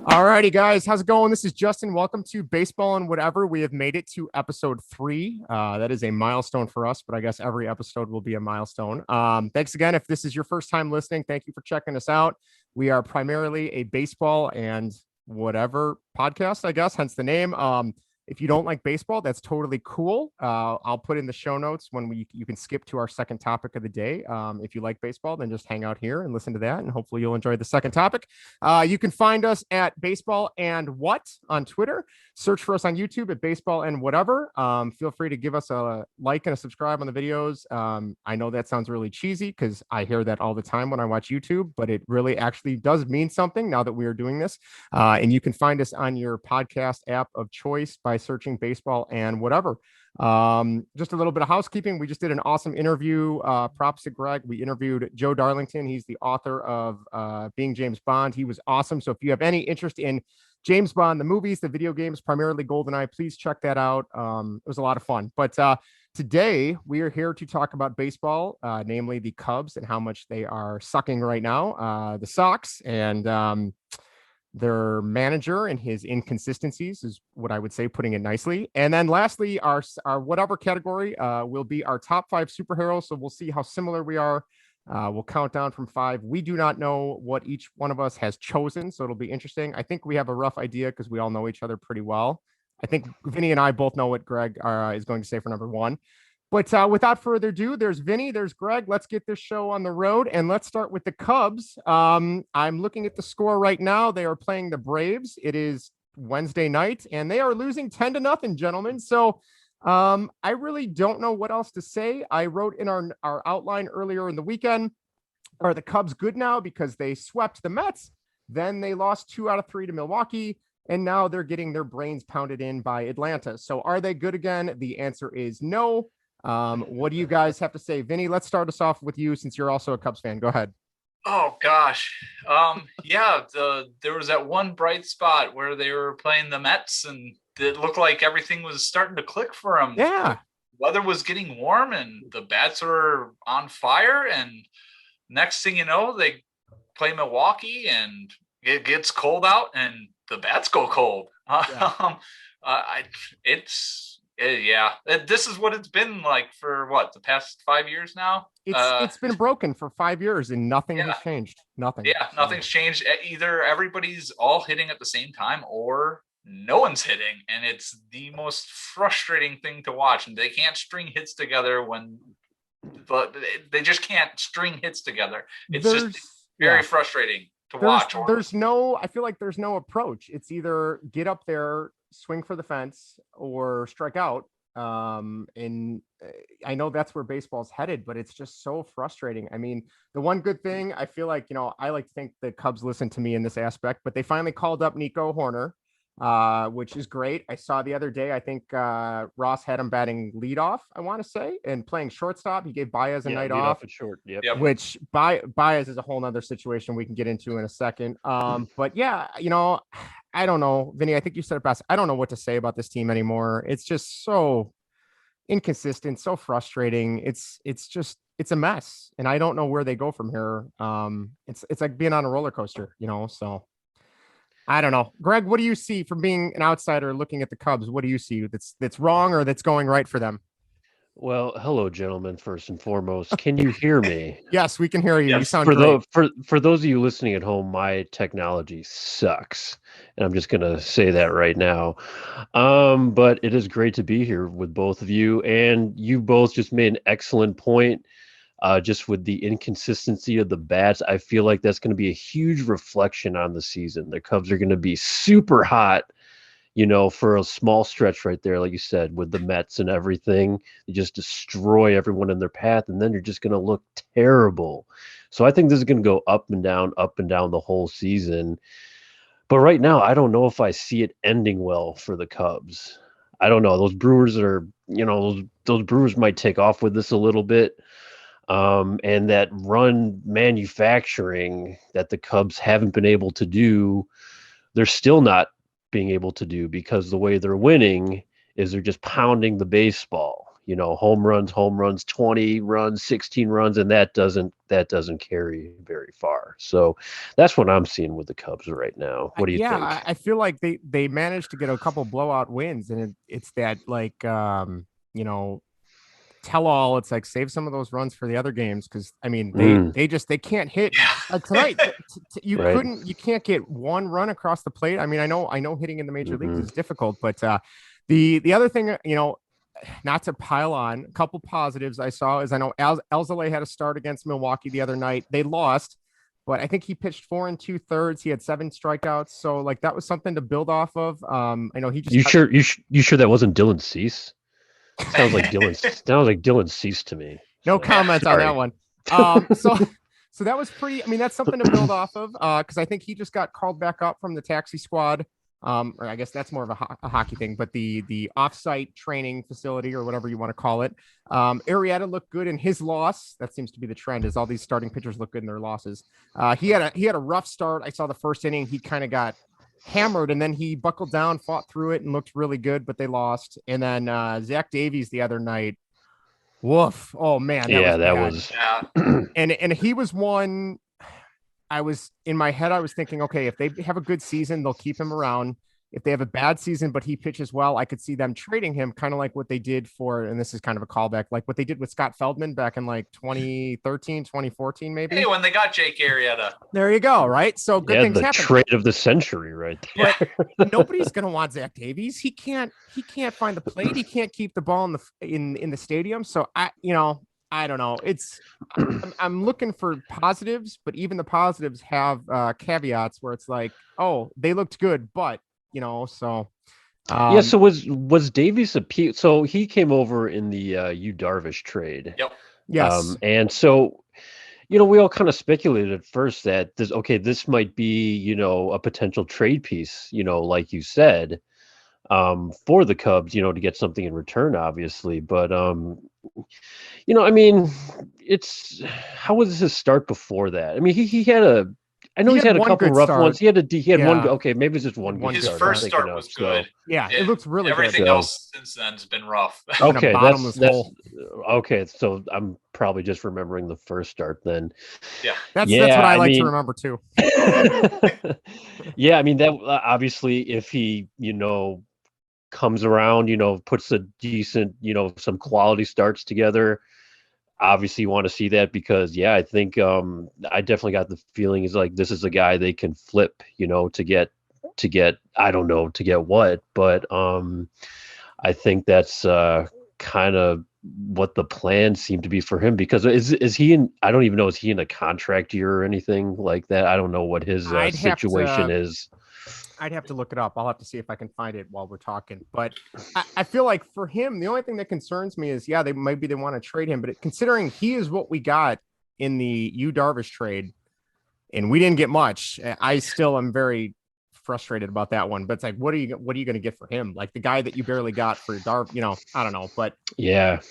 Alrighty, guys, how's it going? This is Justin. Welcome to Baseball and Whatever. We have made it to episode 3. That is a milestone for us, but I guess every episode will be a milestone. Thanks again. If this is your first time listening, thank you for checking us out. We are primarily a baseball and whatever podcast, I guess, hence the name. If you don't like baseball, that's totally cool. I'll put in the show notes when you can skip to our second topic of the day. If you like baseball, then just hang out here and listen to that, and hopefully you'll enjoy the second topic. You can find us at Baseball and What on Twitter. Search for us on YouTube at Baseball and Whatever. Feel free to give us a like and a subscribe on the videos. I know that sounds really cheesy because I hear that all the time when I watch YouTube, but it really actually does mean something now that we are doing this. And you can find us on your podcast app of choice by searching Baseball and Whatever. Just a little bit of housekeeping. We just did an awesome interview. Props to Greg. We interviewed Joe Darlington. He's the author of Being James Bond. He was awesome. So if you have any interest in James Bond, the movies, the video games, primarily GoldenEye, please check that out. It was a lot of fun. But today we are here to talk about baseball, namely the Cubs and how much they are sucking right now. The Sox and their manager and his inconsistencies is what I would say, putting it nicely. And then lastly, our whatever category will be our top 5 superheroes. So we'll see how similar we are. We'll count down from 5. We do not know what each one of us has chosen, so it'll be interesting. I think we have a rough idea because we all know each other pretty well. I think Vinnie and I both know what Greg is going to say for number 1. But without further ado, there's Vinnie, there's Greg. Let's get this show on the road, and let's start with the Cubs. I'm looking at the score right now. They are playing the Braves. It is Wednesday night, and they are losing 10-0, gentlemen. So I really don't know what else to say. I wrote in our outline earlier in the weekend, are the Cubs good now because they swept the Mets? Then they lost 2 out of 3 to Milwaukee, and now they're getting their brains pounded in by Atlanta. So are they good again? The answer is no. What do you guys have to say? Vinny, let's start us off with you since you're also a Cubs fan. Go ahead. Oh gosh. There was that one bright spot where they were playing the Mets and it looked like everything was starting to click for them. Yeah. The weather was getting warm and the bats were on fire, and next thing you know, they play Milwaukee and it gets cold out and the bats go cold. Yeah. This is what it's been like for the past 5 years now. It's been broken for 5 years and nothing has changed. Nothing. Yeah, nothing's changed. Either everybody's all hitting at the same time or no one's hitting, and it's the most frustrating thing to watch. And they can't string hits together but they just can't string hits together. It's just very frustrating to watch. I feel like there's no approach. It's either get up there, swing for the fence, or strike out. And I know that's where baseball's headed, but it's just so frustrating. I mean, the one good thing I feel like, I like to think the Cubs listen to me in this aspect, but they finally called up Nico Horner, which is great. I saw the other day, I think Ross had him batting leadoff, I want to say, and playing shortstop. He gave Baez a night off at short. Yep. Which Baez is a whole nother situation we can get into in a second. But yeah, I don't know, Vinny, I think you said it best. I don't know what to say about this team anymore. It's just so inconsistent, so frustrating. It's a mess, and I don't know where they go from here. It's like being on a roller coaster, so I don't know. Greg, what do you see from being an outsider looking at the Cubs? What do you see that's wrong or that's going right for them? Well, hello, gentlemen. First and foremost, can you hear me? Yes, we can hear you. Yes. You sound great. For those of you listening at home, my technology sucks, and I'm just gonna say that right now. But it is great to be here with both of you, and you both just made an excellent point. Just with the inconsistency of the bats, I feel like that's going to be a huge reflection on the season. The Cubs are going to be super hot, for a small stretch right there, like you said, with the Mets and everything. They just destroy everyone in their path, and then you're just going to look terrible. So I think this is going to go up and down the whole season. But right now, I don't know if I see it ending well for the Cubs. I don't know. Those Brewers are, those Brewers might take off with this a little bit. And that run manufacturing that the Cubs haven't been able to do, they're still not being able to do, because the way they're winning is they're just pounding the baseball. home runs, 20 runs, 16 runs, and that doesn't carry very far. So that's what I'm seeing with the Cubs right now. What do you think? I feel like they managed to get a couple blowout wins, and it's that tell all. It's like save some of those runs for the other games, because I mean they can't hit tonight. Yeah. You can't get one run across the plate. I mean, I know hitting in the major leagues is difficult, but the other thing, not to pile on, a couple positives I saw is I know Alzolay had a start against Milwaukee the other night. They lost, but I think he pitched 4 2/3. He had 7 strikeouts, so like that was something to build off of. I know he just you sure that wasn't Dylan Cease? Sounds like Dylan Cease to me. No comment on that one. So that was pretty. I mean, that's something to build off of, because I think he just got called back up from the taxi squad. Or I guess that's more of a hockey thing, but the offsite training facility, or whatever you want to call it. Arrieta looked good in his loss. That seems to be the trend, is all these starting pitchers look good in their losses. He had a rough start. I saw the first inning. He kind of got hammered, and then he buckled down, fought through it, and looked really good, but they lost. And then Zach Davies the other night, woof. Oh man. That was and he was one. I was in my head, I was thinking, okay, if they have a good season, they'll keep him around. If they have a bad season, but he pitches well, I could see them trading him, kind of like what they did and this is kind of a callback, like what they did with Scott Feldman back in like 2013, 2014, maybe. Hey, when they got Jake Arrieta. There you go. Right. So good things happen. Trade of the century right there. But nobody's going to want Zach Davies. He can't find the plate. He can't keep the ball in the stadium. So I don't know. I'm looking for positives, but even the positives have caveats where it's like, oh, they looked good, but so. So was Davies so he came over in the Yu Darvish trade. Yep. Yes. And so, we all kind of speculated at first that this might be, a potential trade piece, like you said, for the Cubs, to get something in return, obviously. But, I mean, how was his start before that? I mean, he had he's had a couple rough ones. He had one. Okay, maybe it's just one. His first start was good. So, yeah, it looks really everything good. Everything else since then has been rough. Okay, that's okay. So I'm probably just remembering the first start then. Yeah, that's what I like to remember too. Yeah, I mean that obviously if he comes around, puts a decent, some quality starts together. Obviously you want to see that because I think I definitely got the feeling is like this is a guy they can flip, to get I don't know to get what, but I think that's kind of what the plan seemed to be for him, because is he in, I don't even know, is he in a contract year or anything like that? I don't know what his situation is. I'd have to look it up. I'll have to see if I can find it while we're talking. But I feel like for him, the only thing that concerns me is, they want to trade him. But considering he is what we got in the Yu Darvish trade, and we didn't get much, I still am very frustrated about that one. But it's like, what are you going to get for him? Like the guy that you barely got for Darvish, I don't know. But yeah.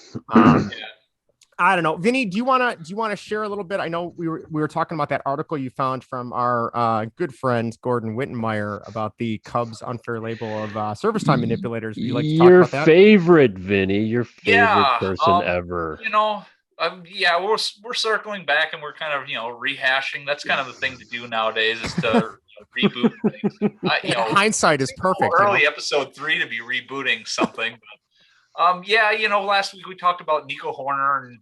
I don't know. Vinny, do you want to share a little bit? I know we were talking about that article you found from our good friend Gordon Whitmire about the Cubs unfair label of service time manipulators. Would you like to talk about that? Favorite, Vinny, your favorite person ever. We're circling back and we're kind of rehashing. That's kind of the thing to do nowadays is to reboot things. Hindsight is perfect. Early episode 3 to be rebooting something. Last week we talked about Nico Horner, and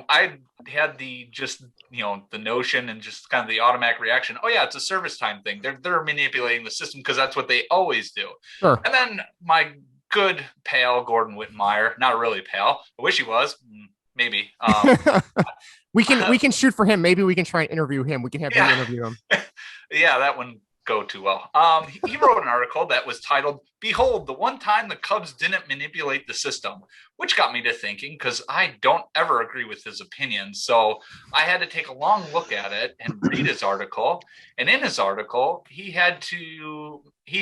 I had the notion and just kind of the automatic reaction. Oh yeah, it's a service time thing. They're manipulating the system because that's what they always do. Sure. And then my good pal Gordon Whitmire, not really pal, I wish he was, maybe. We can shoot for him. Maybe we can try and interview him. We can have him interview him. Yeah, that one go too well. He wrote an article that was titled, "Behold, the one time the Cubs didn't manipulate the system," which got me to thinking because I don't ever agree with his opinions. So I had to take a long look at it and read his article. And in his article, he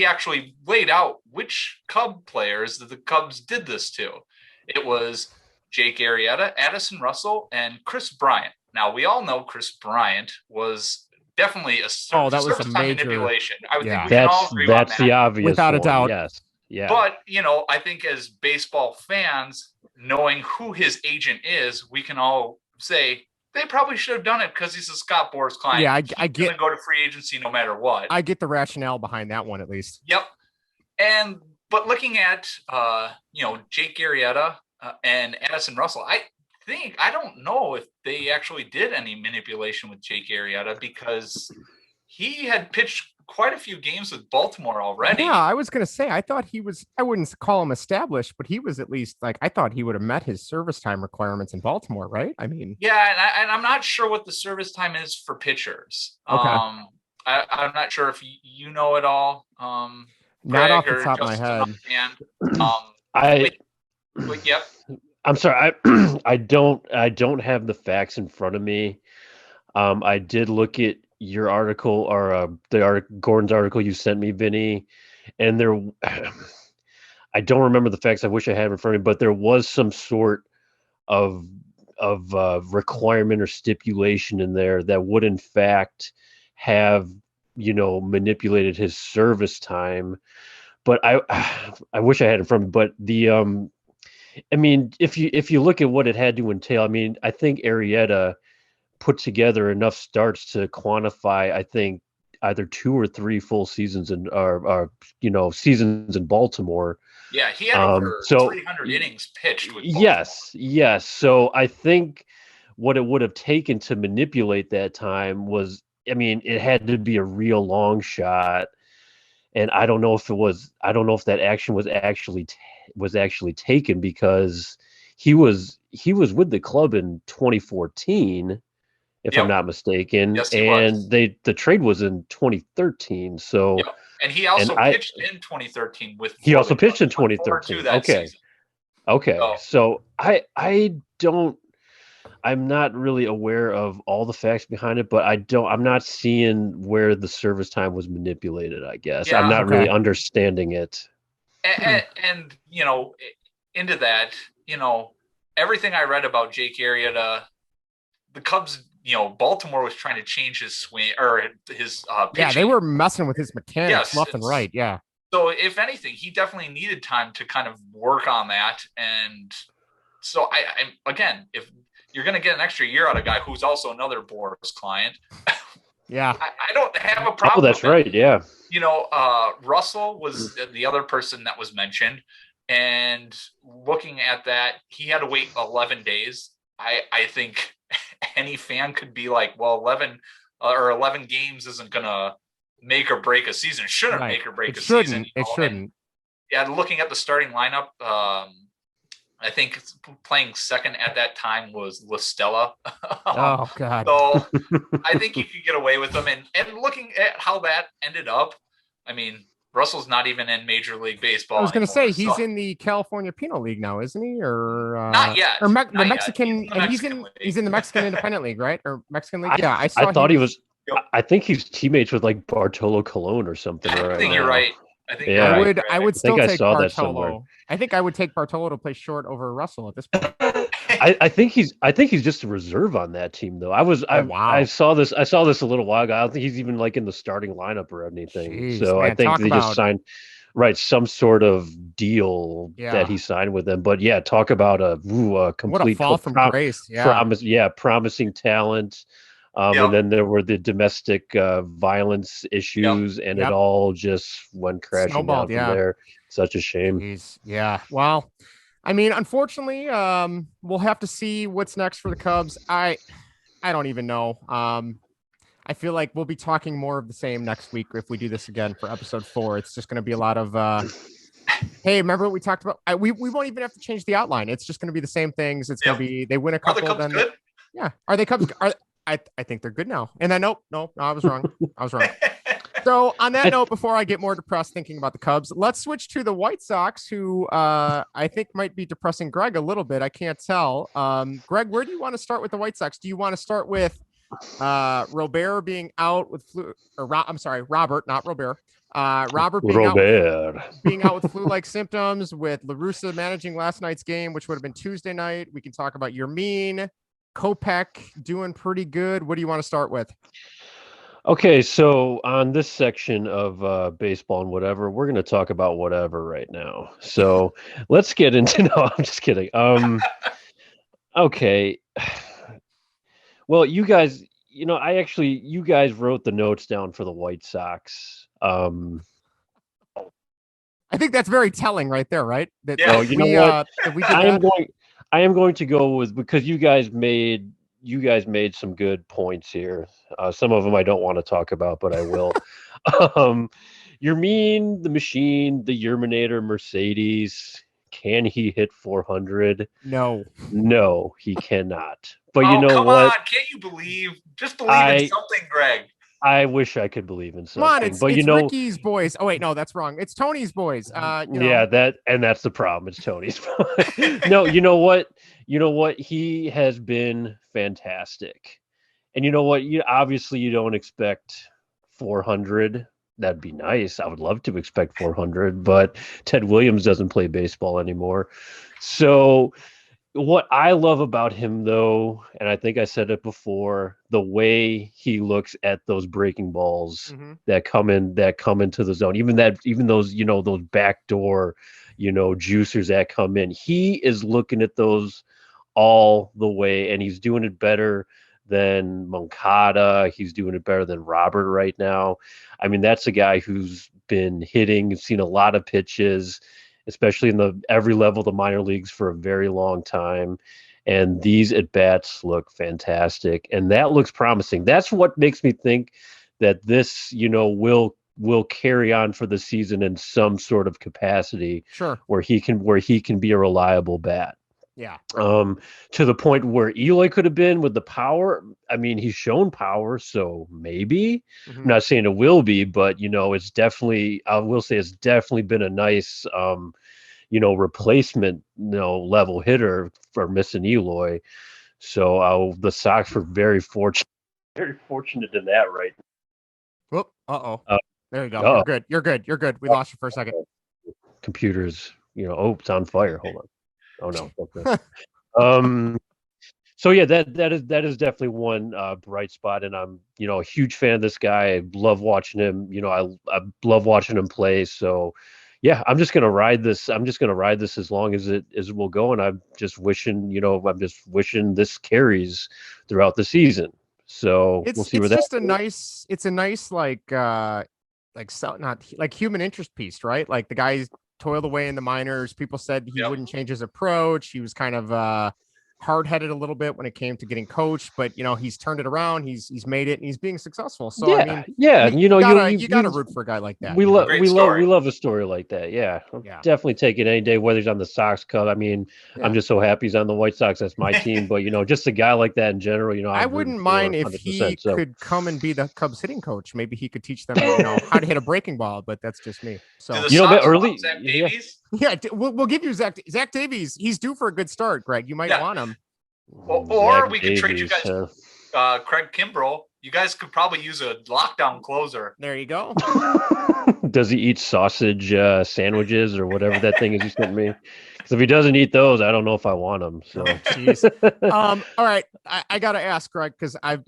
actually laid out which Cub players that the Cubs did this to. It was Jake Arrieta, Addison Russell, and Chris Bryant. Now, we all know Chris Bryant was definitely a service time manipulation. I would think we can all agree on that. That's the obvious without a doubt. Yes. Yeah. But, I think as baseball fans, knowing who his agent is, we can all say they probably should have done it because he's a Scott Boras client. Yeah, I get to go to free agency no matter what. I get the rationale behind that one at least. Yep. But looking at Jake Arrieta and Addison Russell, I don't know if they actually did any manipulation with Jake Arrieta because he had pitched quite a few games with Baltimore already. Yeah, I was going to say, I thought he was, I wouldn't call him established, but he was at least like, I thought he would have met his service time requirements in Baltimore, right? I mean, yeah, and I'm not sure what the service time is for pitchers. Okay. I'm not sure if you know it all. Not off the top of my head. Yep. I'm sorry. I don't have the facts in front of me. I did look at your article or Gordon's article you sent me, Vinny, and there, I don't remember the facts. I wish I had in front of me, but there was some sort of requirement or stipulation in there that would in fact have manipulated his service time. But I wish I had it in front of me. But the I mean, if you look at what it had to entail, I mean, I think Arrieta put together enough starts to quantify, I think, either 2 or 3 full seasons seasons in Baltimore. Yeah, he had over 300 innings pitched with Baltimore. Yes. So I think what it would have taken to manipulate that time was, I mean, it had to be a real long shot. And I don't know if that action was actually taken because he was with the club in 2014, if I'm not mistaken. Yes, and the trade was in 2013. So and he also pitched in 2013 with he also pitched in 2013. Okay. So I'm not really aware of all the facts behind it, but I'm not seeing where the service time was manipulated, I guess. I'm not really understanding it. And into that, everything I read about Jake Arrieta, the Cubs, Baltimore was trying to change his swing or his pitching. Yeah, they were messing with his mechanics left and right. Yeah. So if anything, he definitely needed time to kind of work on that. And so I again, if you're going to get an extra year out of a guy who's also another Boras client. Yeah. I don't have a problem. Oh, that's right. Yeah. Russell was the other person that was mentioned. And looking at that, he had to wait 11 days. I think any fan could be like, well, 11 games isn't going to make or break a season. Shouldn't make or break a season. It shouldn't. Yeah. Looking at the starting lineup, I think playing second at that time was La Stella. Oh, God. So I think you could get away with them. And looking at how that ended up, I mean, Russell's not even in Major League Baseball. I was going to say, he's in the California Penal League now, isn't he? Or not yet. Or the Mexican, and he's in the Mexican Independent League, right? Or Mexican League? Yeah, I thought he was. Yep. I think he's teammates with like Bartolo Colon or something. I think you're right. I would still take Bartolo. I think I would take Bartolo to play short over Russell at this point. I think he's just a reserve on that team though. I saw this a little while ago. I don't think he's even like in the starting lineup or anything. Jeez, so man, I think they just signed some sort of deal that he signed with them. But yeah, talk about a complete what a fall from grace. Yeah. Promising talent. And then there were the domestic violence issues, and it all just went crashing down from there. Such a shame. Yeah. Well, I mean, unfortunately, we'll have to see what's next for the Cubs. I don't even know. I feel like we'll be talking more of the same next week if we do this again for episode 4. It's just going to be a lot of, hey, remember what we talked about? We won't even have to change the outline. It's just going to be the same things. It's going to be they win a couple. Are the Cubs good? Yeah. Are they Cubs? I think they're good now. And then no, I was wrong. So on that note, before I get more depressed thinking about the Cubs, let's switch to the White Sox, who I think might be depressing Greg a little bit. I can't tell. Greg, where do you want to start with the White Sox? Do you want to start with Robert being out with flu? Robert, not Robert. Robert being out with flu-like symptoms, with Larussa managing last night's game, which would have been Tuesday night. We can talk about Yermin. Kopech doing pretty good. What do you want to start with? Okay, so on this section of baseball and whatever, we're going to talk about whatever right now. So let's get into. No, I'm just kidding. Okay. Well, you guys, you guys wrote the notes down for the White Sox. I think that's very telling right there, right? That, Yeah. Oh, you know what? that we did I am that. going. I am going to go with because you guys made some good points here. Some of them I don't want to talk about, but I will. um, you're mean, the machine, the Yerminator, Mercedes. Can he hit 400? No. No, he cannot. But you Oh, know come what? on. Can't you believe? Just believe in something, Greg. I wish I could believe in Come on, something. it's But Ricky's boys. Oh wait, no, that's wrong. It's Tony's boys. yeah, that's the problem. It's Tony's fault. No, you know what? You know what? He has been fantastic. And you know what? You obviously you don't expect 400. That'd be nice. I would love to expect 400, but Ted Williams doesn't play baseball anymore. So what I love about him though, and I think I said it before, the way he looks at those breaking balls that come into the zone, even those, those backdoor, juicers that come in. He is looking at those all the way, and he's doing it better than Moncada. He's doing it better than Robert right now. I mean, that's a guy who's been hitting, seen a lot of pitches, especially in the every level of the minor leagues for a very long time. And these at bats look fantastic, and that looks promising. That's what makes me think that this, will carry on for the season in some sort of capacity. Sure. Where he can be a reliable bat. Yeah. To the point where Eloy could have been with the power. I mean, he's shown power, so maybe. I'm not saying it will be, but it's definitely. I will say it's definitely been a nice, replacement, level hitter for missing Eloy. So the Sox were very fortunate in that, right? Whoop. There you go. Uh-oh. You're good. We lost you for a second. Computers, it's on fire. Hold on. Oh no. Okay. So yeah, that is definitely one bright spot, and I'm a huge fan of this guy. I love watching him. I love watching him play. So yeah, I'm just gonna ride this. I'm just gonna ride this as long as it will go, and I'm just wishing this carries throughout the season. So we'll see where that. It's a nice not like human interest piece, right? Like the guy's toiled away in the minors. People said he wouldn't change his approach. He was kind of hard-headed a little bit when it came to getting coached, but he's turned it around. He's made it, and he's being successful. So you gotta root for a guy like that. We love a story like that. Yeah, yeah. Definitely take it any day, whether he's on the Sox Cub. I mean, I'm just so happy he's on the White Sox. That's my team. But just a guy like that in general. I wouldn't mind if he could come and be the Cubs hitting coach. Maybe he could teach them, how to hit a breaking ball. But that's just me. So early. Zach Davies? Yeah, we'll give you Zach Davies. He's due for a good start, Greg. You might want him. Or we could trade you guys Craig Kimbrell. You guys could probably use a lockdown closer. There you go. Does he eat sausage sandwiches or whatever that thing is you sent me? Because if he doesn't eat those, I don't know if I want them. So, all right, I gotta ask, Greg, because I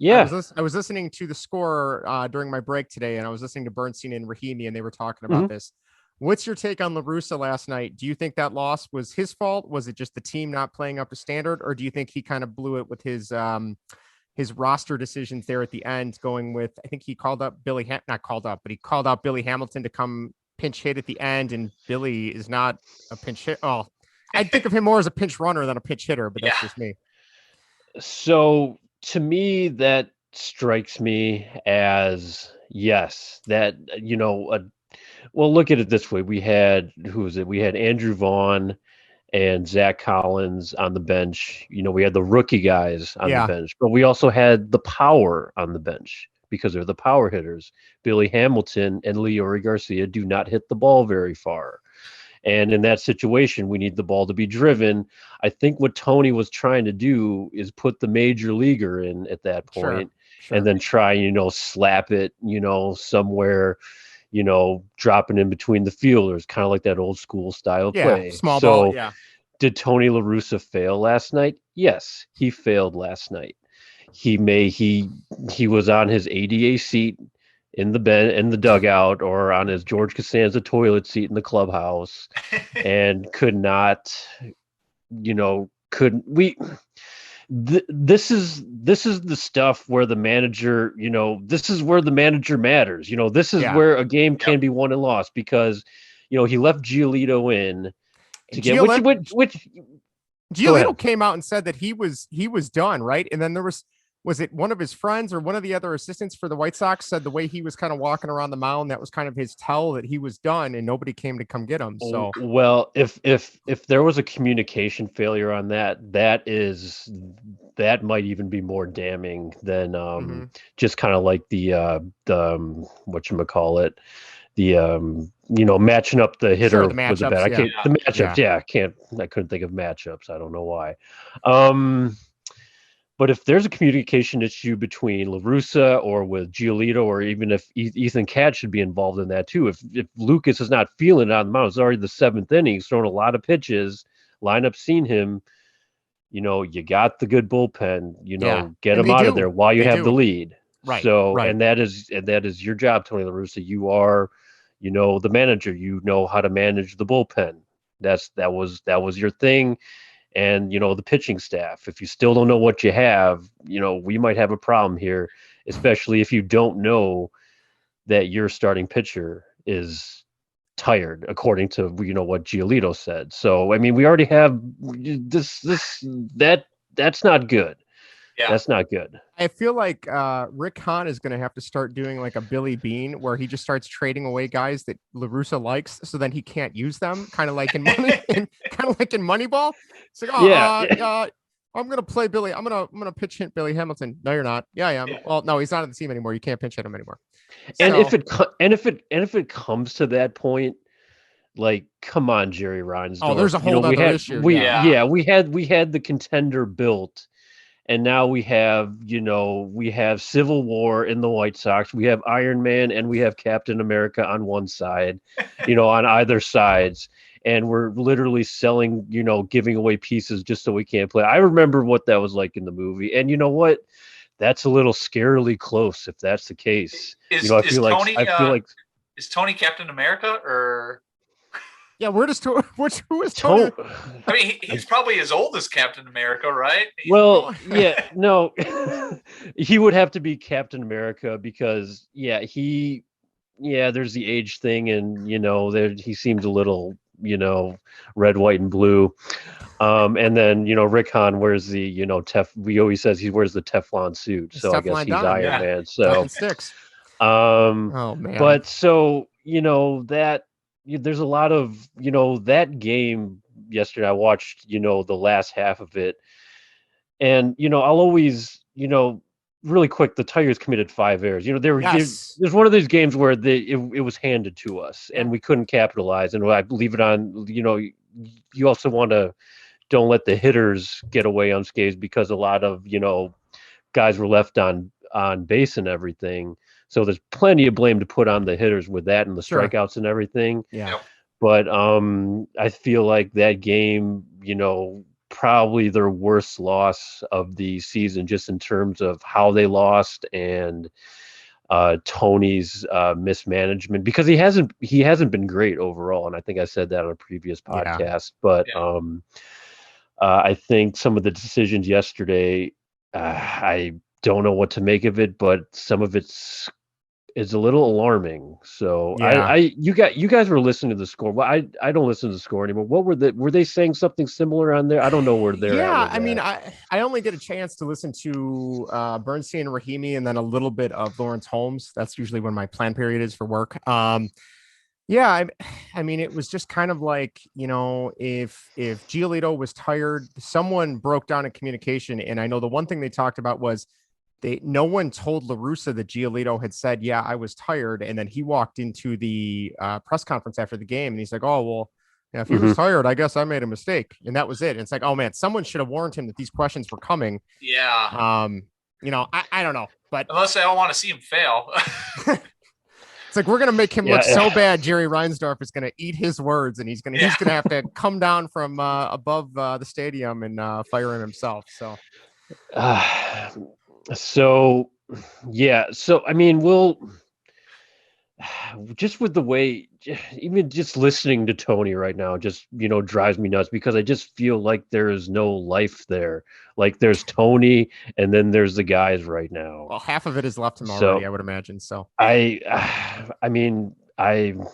was listening to the score during my break today, and I was listening to Bernstein and Rahimi, and they were talking about this. What's your take on Larussa last night? Do you think that loss was his fault? Was it just the team not playing up to standard, or do you think he kind of blew it with his roster decisions there at the end, going with, I think he called up Billy Hamilton to come pinch hit at the end, and Billy is not a pinch hit. Oh, I think of him more as a pinch runner than a pinch hitter, but that's just me. So to me, that strikes me as that well, look at it this way. We had we had Andrew Vaughn and Zach Collins on the bench. We had the rookie guys on the bench, but we also had the power on the bench because they're the power hitters. Billy Hamilton and Leori Garcia do not hit the ball very far. And in that situation, we need the ball to be driven. I think what Tony was trying to do is put the major leaguer in at that point, and then try, slap it, somewhere, dropping in between the fielders, kind of like that old school style play. Small ball. Yeah. Did Tony La Russa fail last night? Yes, he failed last night. he was on his ADA seat in the dugout, or on his George Costanza toilet seat in the clubhouse, and could not, couldn't we. This is the stuff where the manager, this is where the manager matters. This is where a game can be won and lost, because, he left Giolito in to get which Giolito came out and said that he was done, right? And then was it one of his friends or one of the other assistants for the White Sox said the way he was kind of walking around the mound, that was kind of his tell that he was done, and nobody came to come get him. So, well, if there was a communication failure on that might even be more damning than just kind of like the whatchamacallit, the matching up the hitter with the bat. The matchups. I couldn't think of matchups. I don't know why. But if there's a communication issue between La Russa or with Giolito, or even if Ethan Katz should be involved in that too, if Lucas is not feeling it on the mound, it's already the 7th inning, he's thrown a lot of pitches, lineup seen him, you got the good bullpen, get him out of there while you have the lead. Right. So, and that is your job, Tony La Russa. You are, the manager, how to manage the bullpen. That was your thing. And, the pitching staff, if you still don't know what you have, we might have a problem here, especially if you don't know that your starting pitcher is tired, according to, what Giolito said. So, I mean, we already have that's not good. Yeah. That's not good. I feel like Rick Hahn is going to have to start doing like a Billy Bean, where he just starts trading away guys that La Russa likes, so then he can't use them. Kind of like in Moneyball. It's like, I'm going to play Billy. I'm going to pitch hit Billy Hamilton. No, you're not. Yeah, I am. Well, no, he's not on the team anymore. You can't pitch hit him anymore. And if it comes to that point, like, come on, Jerry Reinsdorf. Oh, there's a whole other issue. We had the contender built. And now we have Civil War in the White Sox. We have Iron Man and we have Captain America on one side, on either sides. And we're literally selling, giving away pieces just so we can't play. I remember what that was like in the movie. And you know what? That's a little scarily close if that's the case. Is Tony Captain America, or? Yeah, who is Tony? I mean, he's probably as old as Captain America, right? Well, yeah, no, he would have to be Captain America because, there's the age thing, and he seems a little, red, white, and blue. And then Rick Hahn wears the we always says he wears the Teflon suit, so I guess he's Iron Man. So oh man, but so that. There's a lot of, that game yesterday. I watched, the last half of it. And, I'll always, really quick, the Tigers committed 5 errors. There's one of these games where it was handed to us and we couldn't capitalize. And I leave it on, you also don't let the hitters get away unscathed, because a lot of, guys were left on base and everything. So there's plenty of blame to put on the hitters with that and the strikeouts and everything. Yeah. But I feel like that game, probably their worst loss of the season, just in terms of how they lost and Tony's mismanagement, because he hasn't been great overall. And I think I said that on a previous podcast. But I think some of the decisions yesterday, I don't know what to make of it, but some of it's a little alarming. So you guys were listening to the score. Well, I don't listen to the score anymore. What were they saying something similar on there? I don't know where they're at. I mean, I only get a chance to listen to Bernstein and Rahimi, and then a little bit of Lawrence Holmes. That's usually when my plan period is for work. I mean, it was just kind of like, if Giolito was tired, someone broke down in communication. And I know the one thing they talked about was no one told La Russa that Giolito had said, yeah, I was tired. And then he walked into the press conference after the game and he's like, oh, well, if he was tired, I guess I made a mistake. And that was it. And it's like, oh man, someone should have warned him that these questions were coming. Yeah. I don't know, but unless they all want to see him fail. It's like, we're going to make him look so bad. Jerry Reinsdorf is going to eat his words, and he's going to have to come down from above the stadium and fire him himself. So So, yeah. So, I mean, we'll just with the way, even just listening to Tony right now, just drives me nuts because I just feel like there is no life there. Like there's Tony, and then there's the guys right now. Well, half of it is left him So already, I would imagine. So I mean, I'm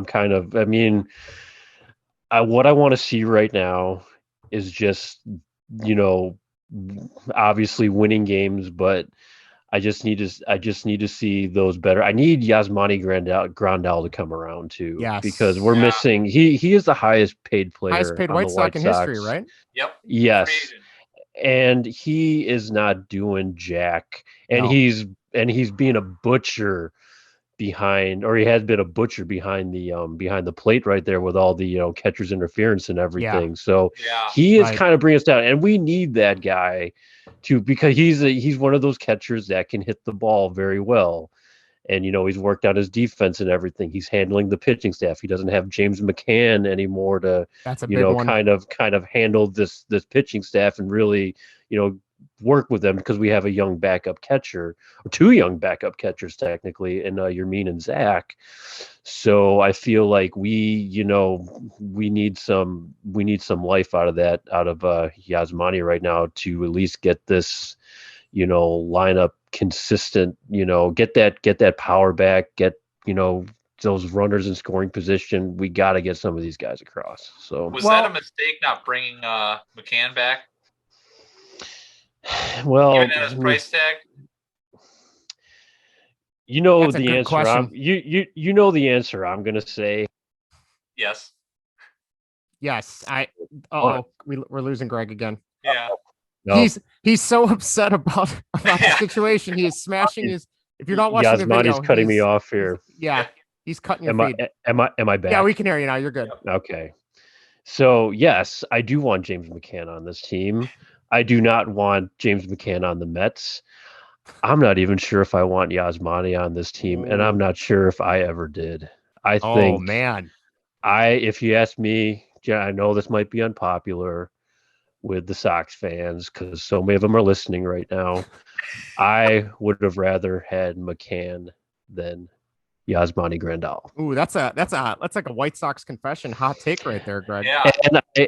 kind of, I mean, what I want to see right now is just, you know, obviously winning games, but I just need to see those better. I need Yasmani Grandal to come around too, because yes, we're missing. He is the highest paid highest player paid on the White Sox White in Sox. history, right? Yep. Yes, and he is not doing jack, and No. he's being a butcher behind, or he has been a butcher behind the plate right there with all the catcher's interference and everything. So Yeah. he is Right. kind of bringing us down, and we need that guy to, because he's one of those catchers that can hit the ball very well. And he's worked out his defense and everything. He's handling the pitching staff. He doesn't have James McCann anymore to That's a big one. kind of handle this pitching staff and really work with them, because we have a young backup catcher, or two young backup catchers technically, in Yermin and Zach. So I feel like we need some life out of Yasmani right now, to at least get this lineup consistent, get that power back, get those runners in scoring position. We got to get some of these guys across. So was that a mistake not bringing McCann back? Well, even at his price tag. That's the answer. Question. You know the answer I'm gonna say. Yes. Yes. We're losing Greg again. Yeah. No. He's so upset about the situation. He is smashing his. If you're not watching the video, Yasmani's cutting me off here. He's cutting your feed. Am I back? Yeah, we can hear you now. You're good. Okay. So yes, I do want James McCann on this team. I do not want James McCann on the Mets. I'm not even sure if I want Yasmani on this team, and I'm not sure if I ever did. I think, man, if you ask me, I know this might be unpopular with the Sox fans because so many of them are listening right now. I would have rather had McCann than Yasmani Grandal. Ooh, that's like a White Sox confession, hot take right there, Greg. Yeah.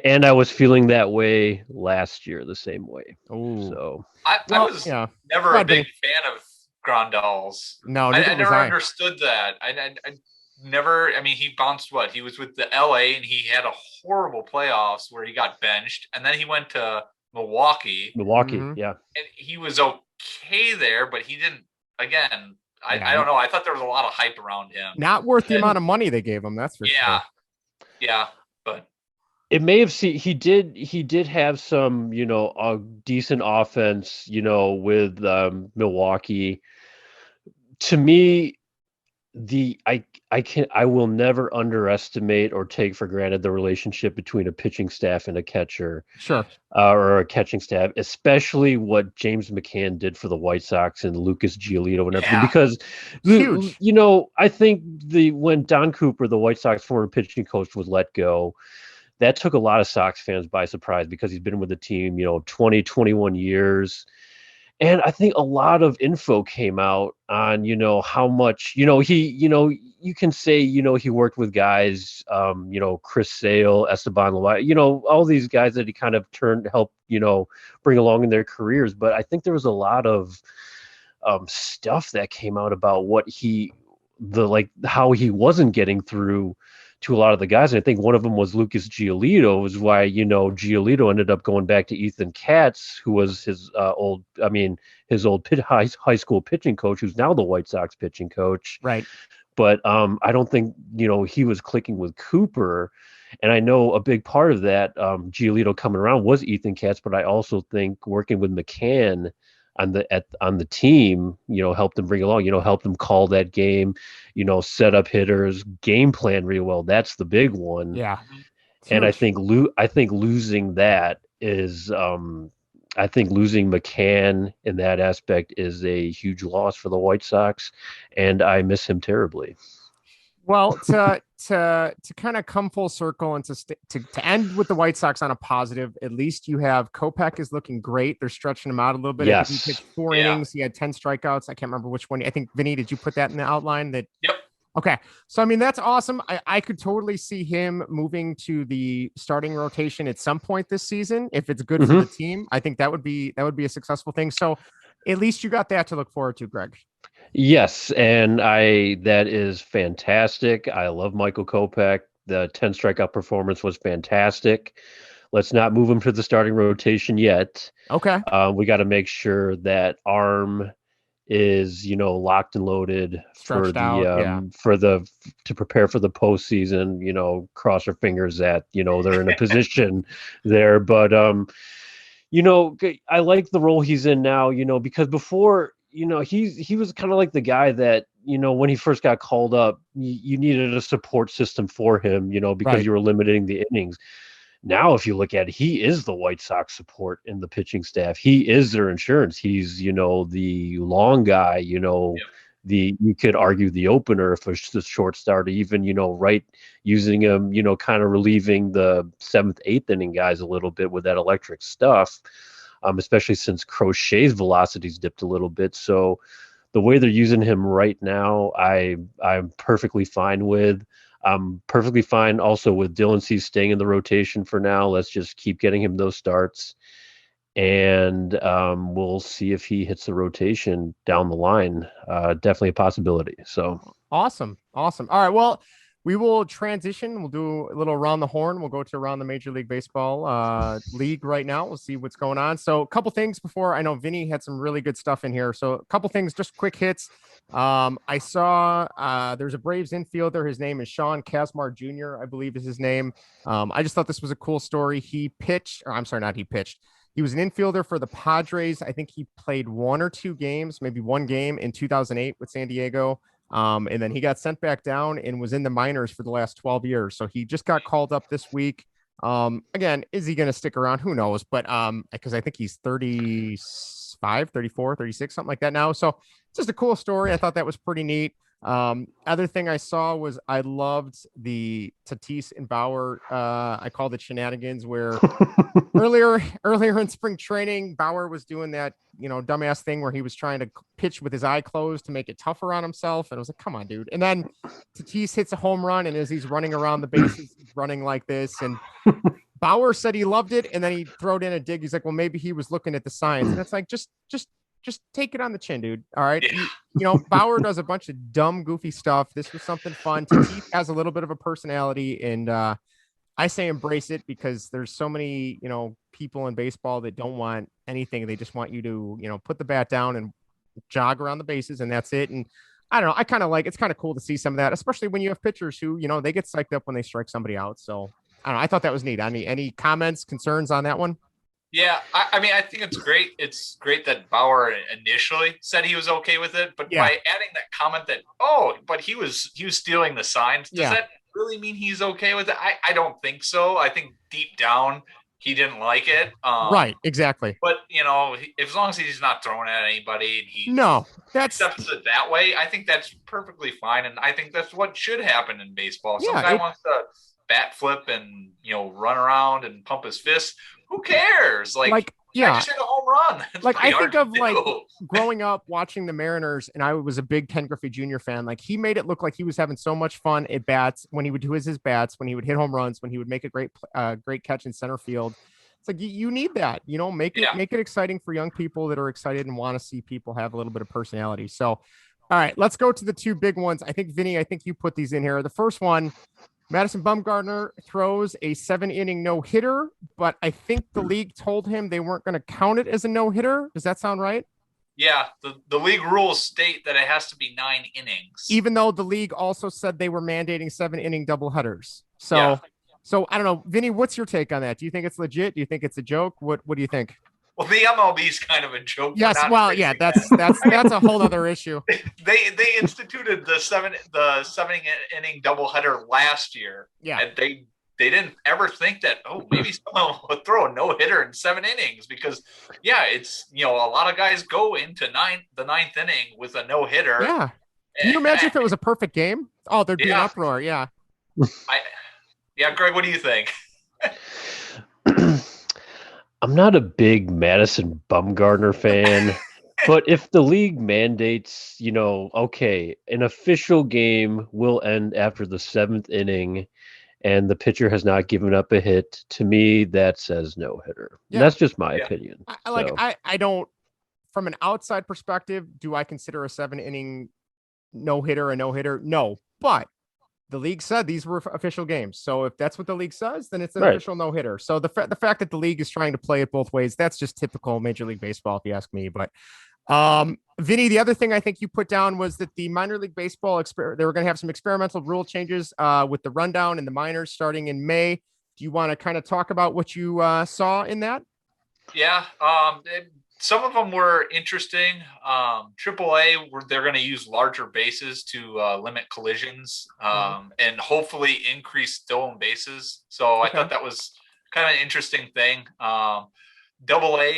And I was feeling that way last year the same way. Ooh. So I was never a big fan of Grandal's. No, I never understood that. I never. I mean, he bounced he was with the LA, and he had a horrible playoffs where he got benched, and then he went to Milwaukee. Mm-hmm. Yeah, and he was okay there, but he didn't. Again, I don't know. I thought there was a lot of hype around him. Not worth the amount of money they gave him. That's for sure. Yeah, but it may have seen he did have some a decent offense with Milwaukee. To me, I will never underestimate or take for granted the relationship between a pitching staff and a catcher. Sure. Or a catching staff, especially what James McCann did for the White Sox and Lucas Giolito and everything. Because huge. I think when Don Cooper, the White Sox former pitching coach, was let go, that took a lot of Sox fans by surprise because he's been with the team 20, 21 years. And I think a lot of info came out on, how much, you can say, he worked with guys, Chris Sale, Esteban Loaiza, all these guys that he kind of helped, bring along in their careers. But I think there was a lot of stuff that came out about how he wasn't getting through to a lot of the guys. And I think one of them was Lucas Giolito, is why, Giolito ended up going back to Ethan Katz, who was his old high school pitching coach, who's now the White Sox pitching coach. Right. But I don't think, he was clicking with Cooper. And I know a big part of that, Giolito coming around, was Ethan Katz, but I also think working with McCann on the team, helped them bring along, helped them call that game, set up hitters, game plan real well. That's the big one. Yeah. And I think losing that is, I think losing McCann in that aspect is a huge loss for the White Sox, and I miss him terribly. Well, to kind of come full circle and to end with the White Sox on a positive, at least you have Kopech is looking great. They're stretching him out a little bit. I think he Yes. pitched 4 innings. He had 10 strikeouts. I can't remember which one. I think Vinnie, did you put that in the outline? That Yep. Okay. So, I mean, that's awesome. I could totally see him moving to the starting rotation at some point this season. If it's good for the team, I think that would be a successful thing. So at least you got that to look forward to, Greg. Yes, and that is fantastic. I love Michael Kopech. The 10 strikeout performance was fantastic. Let's not move him to the starting rotation yet. Okay. We got to make sure that arm is, locked and loaded Stretched out, to prepare for the postseason. Cross our fingers that they're in a position there. But I like the role he's in now. Because before, he was kind of like the guy that when he first got called up, you needed a support system for him. Because you were limiting the innings. Now, if you look at it, he is the White Sox support in the pitching staff. He is their insurance. He's, the long guy, you could argue the opener for the short start, even, using him, kind of relieving the 7th, 8th inning guys a little bit with that electric stuff, especially since Crochet's velocity's dipped a little bit. So the way they're using him right now, I'm perfectly fine with. I'm perfectly fine also with Dylan Cease staying in the rotation for now. Let's just keep getting him those starts. And we'll see if he hits the rotation down the line. Definitely a possibility. So awesome. All right. Well, we will transition. We'll do a little around the horn. We'll go to around the Major League Baseball league right now. We'll see what's going on. So a couple things before. I know Vinnie had some really good stuff in here. So a couple things, just quick hits. I saw there's a Braves infielder. His name is Sean Casmar Jr., I believe is his name. I just thought this was a cool story. He pitched. He was an infielder for the Padres. I think he played 1 or 2 games, maybe 1 game in 2008 with San Diego. And then he got sent back down and was in the minors for the last 12 years. So he just got called up this week. Again, is he going to stick around? Who knows? But because I think he's 35, 34, 36, something like that now. So it's just a cool story. I thought that was pretty neat. Other thing I saw was I loved the Tatis and Bauer. I called it shenanigans where earlier in spring training, Bauer was doing that, dumbass thing where he was trying to pitch with his eye closed to make it tougher on himself. And I was like, come on, dude. And then Tatis hits a home run. And as he's running around the bases, he's running like this. And Bauer said he loved it. And then he threw in a dig. He's like, well, maybe he was looking at the signs. And it's like, just take it on the chin, dude. All right. Yeah. Bauer does a bunch of dumb, goofy stuff. This was something fun. Tatis has a little bit of a personality, and I say embrace it because there's so many, people in baseball that don't want anything. They just want you to, put the bat down and jog around the bases, and that's it. And I don't know. I kind of it's kind of cool to see some of that, especially when you have pitchers who, they get psyched up when they strike somebody out. So I don't know. I thought that was neat. Any comments, concerns on that one? Yeah, I mean, I think it's great. It's great that Bauer initially said he was okay with it, but by adding that comment that, but he was stealing the signs, does that really mean he's okay with it? I don't think so. I think deep down he didn't like it. Right, exactly. But as long as he's not throwing at anybody and he accepts it that way, I think that's perfectly fine, and I think that's what should happen in baseball. Some guy wants to bat flip and run around and pump his fist. Who cares? I just hit a home run. I think of growing up watching the Mariners, and I was a big Ken Griffey Jr. fan. He made it look like he was having so much fun at bats when he would do his bats, when he would hit home runs, when he would make a great catch in center field. It's like you need that, make it exciting for young people that are excited and want to see people have a little bit of personality. So, all right, let's go to the 2 big ones. I think Vinny, you put these in here. The first one, Madison Bumgarner throws a 7-inning no-hitter, but I think the league told him they weren't going to count it as a no-hitter. Does that sound right? Yeah, the league rules state that it has to be 9 innings. Even though the league also said they were mandating 7-inning doubleheaders. So I don't know. Vinny, what's your take on that? Do you think it's legit? Do you think it's a joke? What do you think? Well, the MLB is kind of a joke. Yes, well, yeah, that's a whole other issue. They instituted the 7-inning doubleheader last year. Yeah, and they didn't ever think that maybe someone would throw a no-hitter in 7 innings because it's a lot of guys go into the ninth inning with a no-hitter. Yeah, Can you imagine if it was a perfect game? Oh, there'd be an Yeah. uproar. Yeah. Greg, what do you think? I'm not a big Madison Bumgarner fan, but if the league mandates, okay, an official game will end after the 7th inning and the pitcher has not given up a hit, to me, that says no hitter. Yeah. That's just my opinion. I don't, from an outside perspective, do I consider a 7-inning no hitter a no hitter? No, but the league said these were official games. So if that's what the league says, then it's an official no hitter. So the fact that the league is trying to play it both ways, that's just typical Major League Baseball, if you ask me. But Vinnie, the other thing I think you put down was that the minor league baseball, they were going to have some experimental rule changes with the rundown and the minors starting in May. Do you want to kind of talk about what you saw in that? Yeah. Some of them were interesting. AAA, they're going to use larger bases to limit collisions and hopefully increase stolen bases. So I thought that was kind of an interesting thing. AA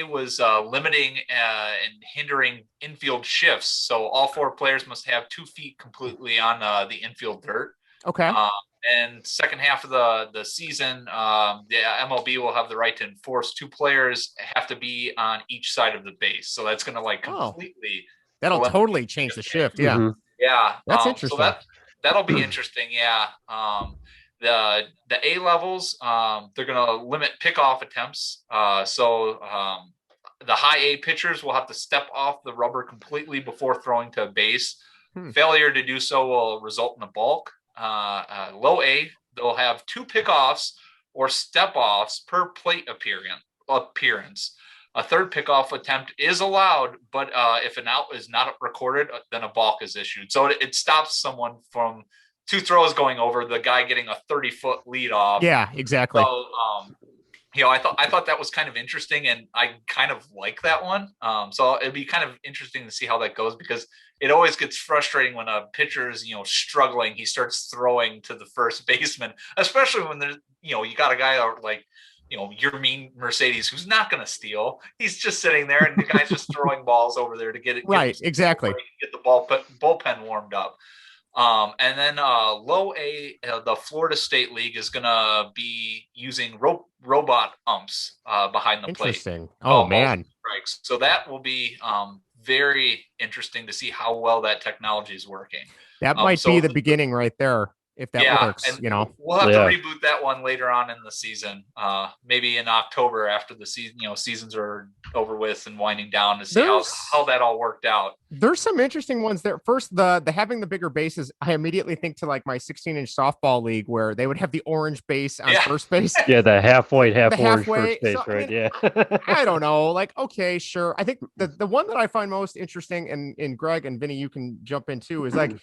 was limiting and hindering infield shifts. So all 4 players must have 2 feet completely on the infield dirt. Okay. And second half of the season, the MLB will have the right to enforce 2 players have to be on each side of the base. So that's going to completely. That'll totally change the shift. Yeah. Mm-hmm. Yeah. That's interesting. So that'll be interesting. Yeah. The A levels, they're going to limit pickoff attempts. So the high A pitchers will have to step off the rubber completely before throwing to a base. Failure to do so will result in a balk. Low A, they'll have 2 pickoffs or step-offs per plate appearance. A third pickoff attempt is allowed, but if an out is not recorded, then a balk is issued. So it stops someone from 2 throws going over, the guy getting a 30-foot lead off. Yeah, exactly. So, I thought that was kind of interesting, and I kind of like that one. So it'd be kind of interesting to see how that goes, because it always gets frustrating when a pitcher is, struggling. He starts throwing to the first baseman, especially when there's, you got a guy like, your mean Mercedes who's not going to steal. He's just sitting there, and the guy's just throwing balls over there to get it right. Exactly. Get the bullpen warmed up. And then low A, the Florida State League is going to be using robot umps behind the plate. Interesting. Oh, man. Strikes. So that will be very interesting to see how well that technology is working. That might be the beginning right there, if that works. And we'll have to reboot that one later on in the season, maybe in October after the season, seasons are over with and winding down, to see how that all worked out. There's some interesting ones there. First, the having the bigger bases, I immediately think to like my 16-inch softball league where they would have the orange base on first base. Yeah, the half orange first base, right? Yeah. I don't know. Like, okay, sure. I think the one that I find most interesting, and Greg and Vinny, you can jump in too, is like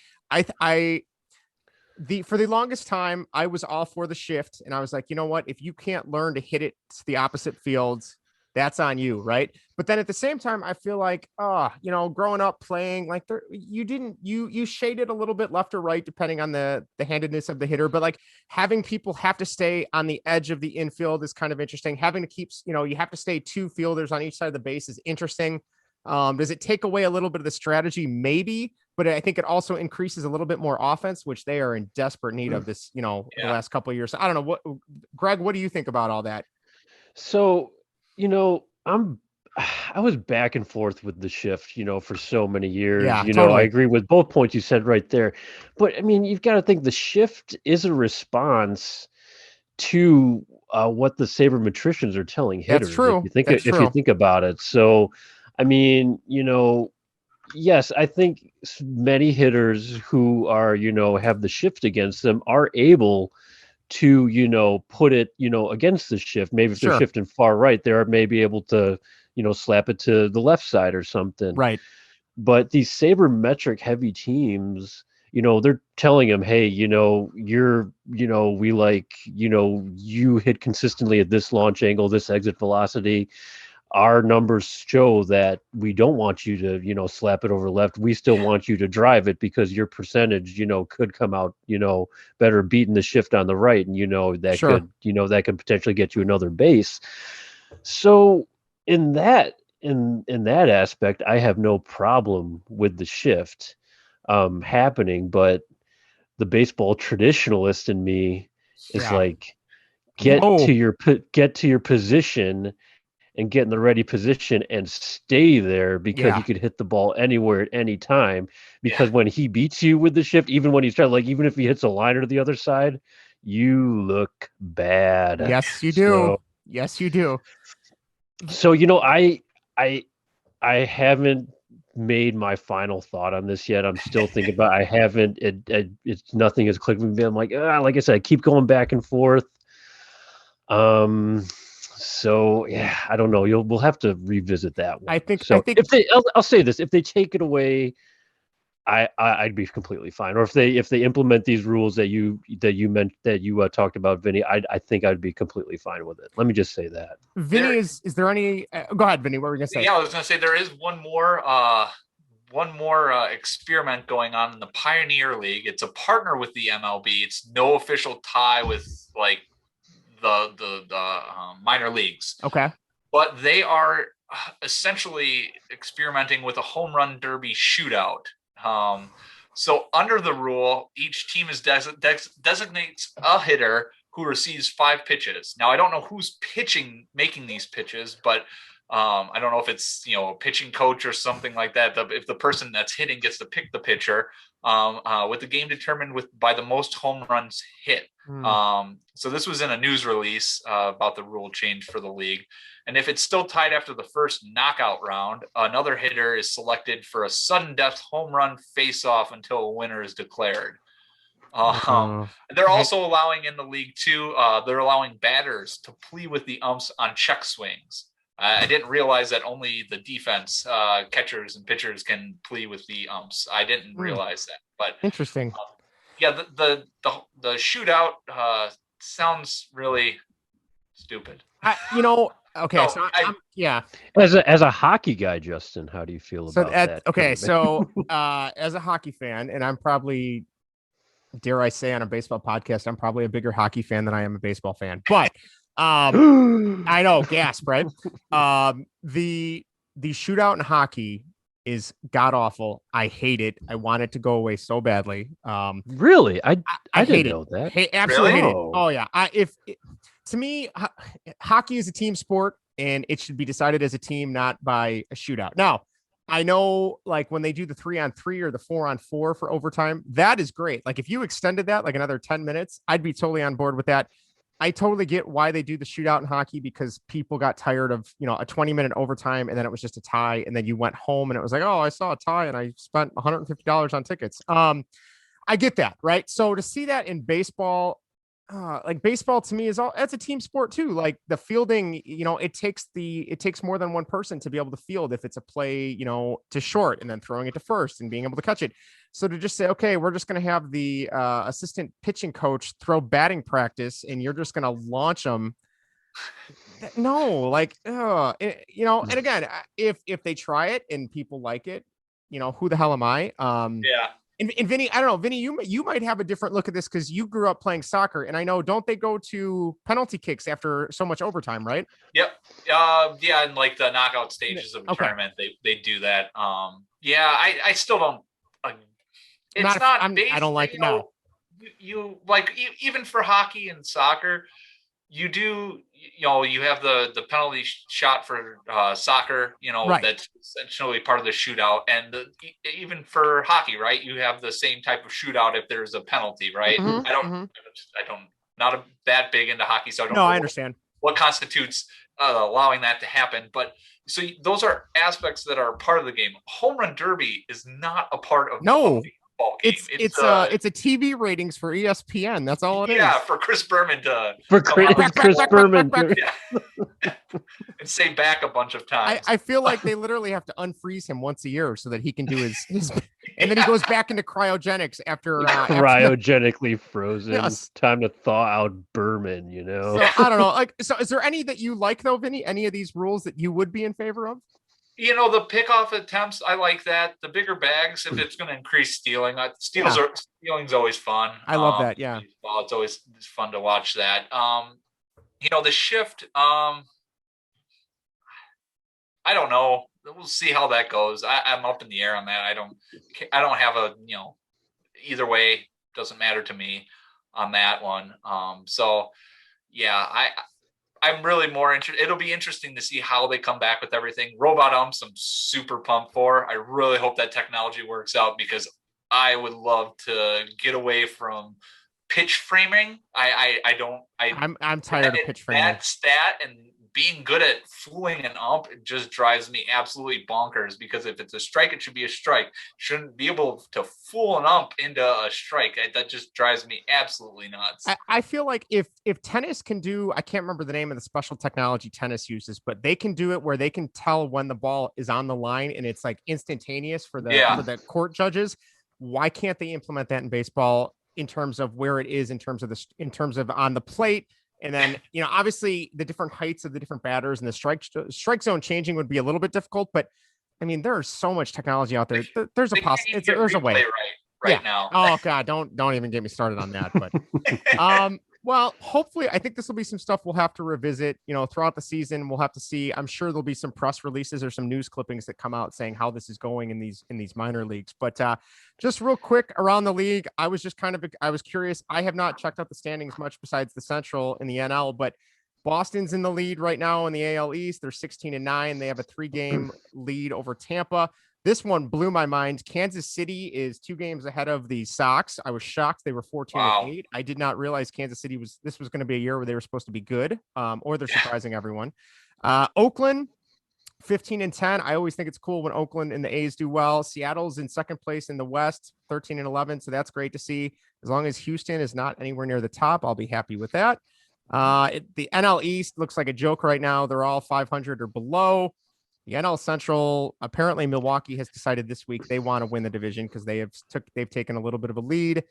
for the longest time, I was all for the shift, and I was like, you know what? If you can't learn to hit it to the opposite fields, that's on you, right? But then at the same time, I feel like, growing up playing, like you shaded a little bit left or right depending on the handedness of the hitter, but like having people have to stay on the edge of the infield is kind of interesting. Having to keep, you have to stay 2 fielders on each side of the base is interesting. Does it take away a little bit of the strategy? Maybe, but I think it also increases a little bit more offense, which they are in desperate need of this, the last couple of years. So I don't know Greg, what do you think about all that? So, I was back and forth with the shift, for so many years. Yeah, totally. I agree with both points you said right there. But I mean, you've got to think the shift is a response to what the sabermetricians are telling hitters. That's true. If you think about it. So, I mean, yes, I think many hitters who are, have the shift against them are able to, put it, against the shift. Maybe if they're shifting far right, they may be able to, slap it to the left side or something. Right. But these sabermetric heavy teams, they're telling them, hey, we like, you hit consistently at this launch angle, this exit velocity. Our numbers show that we don't want you to, slap it over left. We still want you to drive it because your percentage, could come out, better beating the shift on the right. And, that could potentially get you another base. So in that aspect, I have no problem with the shift. happening, but the baseball traditionalist in me is Yeah. like, Whoa. get to your position and get in the ready position and stay there, because Yeah. you could hit the ball anywhere at any time. Because Yeah. when he beats you with the shift, even when he's trying, like, even if he hits a liner to the other side, you look bad. Yes, you do. So, Yes, you do. I haven't made my final thought on this yet. I'm still thinking about. I haven't. It's nothing has clicked with me. I'm like, like I said, I keep going back and forth. So yeah, I don't know. We'll have to revisit that one. I think If I'll say this: if they take it away, I'd be completely fine. Or if they implement these rules that you talked about, Vinny, I think I'd be completely fine with it. Let me just say that. Vinny, is there any go ahead, Vinny, what were we gonna say? Yeah, I was gonna say there is one more experiment going on in the Pioneer League. It's a partner with the MLB. It's no official tie with like the minor leagues. Okay. But they are essentially experimenting with a home run derby shootout. So under the rule, each team designates a hitter who receives 5 pitches. Now I don't know who's making these pitches, but I don't know if it's a pitching coach or something like that. If the person that's hitting gets to pick the pitcher, with the game determined by the most home runs hit. So this was in a news release about the rule change for the league. And if it's still tied after the first knockout round, another hitter is selected for a sudden death home run face-off until a winner is declared. They're also allowing in the league too. They're allowing batters to plea with the umps on check swings. I didn't realize that only the defense catchers and pitchers can plea with the umps. I didn't realize that, but interesting. Yeah, the shootout sounds really stupid. Okay, so yeah. As a hockey guy, Justin, how do you feel about that? Okay, so as a hockey fan, and I'm probably, dare I say, on a baseball podcast, I'm probably a bigger hockey fan than I am a baseball fan. But I know, gasp, right? The shootout in hockey is god awful. I hate it. I want it to go away so badly. Really, I hate didn't know that. Absolutely Really? hate it. Oh yeah. To me, hockey is a team sport, and it should be decided as a team, not by a shootout. Now, I know, like, when they do the 3-on-3 or the 4-on-4 for overtime, that is great. Like, if you extended that like another 10 minutes, I'd be totally on board with that. I totally get why they do the shootout in hockey, because people got tired of, a 20-minute overtime, and then it was just a tie, and then you went home and it was like, oh, I saw a tie and I spent $150 on tickets. I get that, right? So to see that in baseball, like, baseball to me that's a team sport too. Like, the fielding, it takes more than one person to be able to field if it's a play, to short and then throwing it to first and being able to catch it. So to just say, okay, we're just going to have the assistant pitching coach throw batting practice and you're just going to launch them. No, like, and again, if they try it and people like it, who the hell am I? Yeah. And Vinny, I don't know, Vinny, you might have a different look at this because you grew up playing soccer, and I know, don't they go to penalty kicks after so much overtime, right? Yep. Yeah, and like the knockout stages of the tournament, they do that. I still don't. It's I don't like it. No. You like, even for hockey and soccer, you do, you have the penalty shot for soccer, right. That's essentially part of the shootout. And even for hockey, right, you have the same type of shootout if there's a penalty, right? Mm-hmm. Not that big into hockey, so I don't know. I understand what constitutes allowing that to happen. But so those are aspects that are part of the game. Home run derby is not a part of the ball game. It's a TV ratings for ESPN. That's all it is. Yeah, for Chris Berman to Chris Berman and say back a bunch of times. I feel like they literally have to unfreeze him once a year so that he can do his and then he goes back into cryogenics after cryogenically frozen. Yes. Time to thaw out Berman. So, I don't know. Like, so is there any that you like though, Vinny? Any of these rules that you would be in favor of? The pickoff attempts, I like that. The bigger bags, if it's going to increase stealing, stealing's always fun. I love that. Yeah, it's always fun to watch that. The shift. I don't know. We'll see how that goes. I'm up in the air on that. I don't have a, either way, doesn't matter to me on that one. So yeah, I'm really more interested. It'll be interesting to see how they come back with everything. Robot umps, I'm super pumped for. I really hope that technology works out because I would love to get away from pitch framing. I'm tired of pitch framing. That stat and being good at fooling an ump, it just drives me absolutely bonkers because if it's a strike, it should be a strike. Shouldn't be able to fool an ump into a strike. That just drives me absolutely nuts. I feel like if tennis can do, I can't remember the name of the special technology tennis uses, but they can do it where they can tell when the ball is on the line and it's like instantaneous for the court judges. Why can't they implement that in baseball in terms of where it is in terms of on the plate? And then, obviously the different heights of the different batters and the strike zone changing would be a little bit difficult, but I mean, there's so much technology out there. There's a way right now. Oh God, don't even get me started on that. But, well, hopefully I think this will be some stuff we'll have to revisit, throughout the season. We'll have to see. I'm sure there'll be some press releases or some news clippings that come out saying how this is going in these minor leagues. But just real quick around the league, I was curious. I have not checked out the standings much besides the Central in the NL, but Boston's in the lead right now in the AL East. They're 16-9. They have a 3-game lead over Tampa. This one blew my mind. Kansas City is 2 games ahead of the Sox. I was shocked. They were 14-8. I did not realize Kansas City was going to be a year where they were supposed to be good, or they're surprising everyone. Oakland, 15-10. I always think it's cool when Oakland and the A's do well. Seattle's in second place in the West, 13-11. So that's great to see. As long as Houston is not anywhere near the top, I'll be happy with that. The NL East looks like a joke right now. They're all 500 or below. The NL Central, apparently Milwaukee has decided this week they want to win the division because they've taken a little bit of a lead.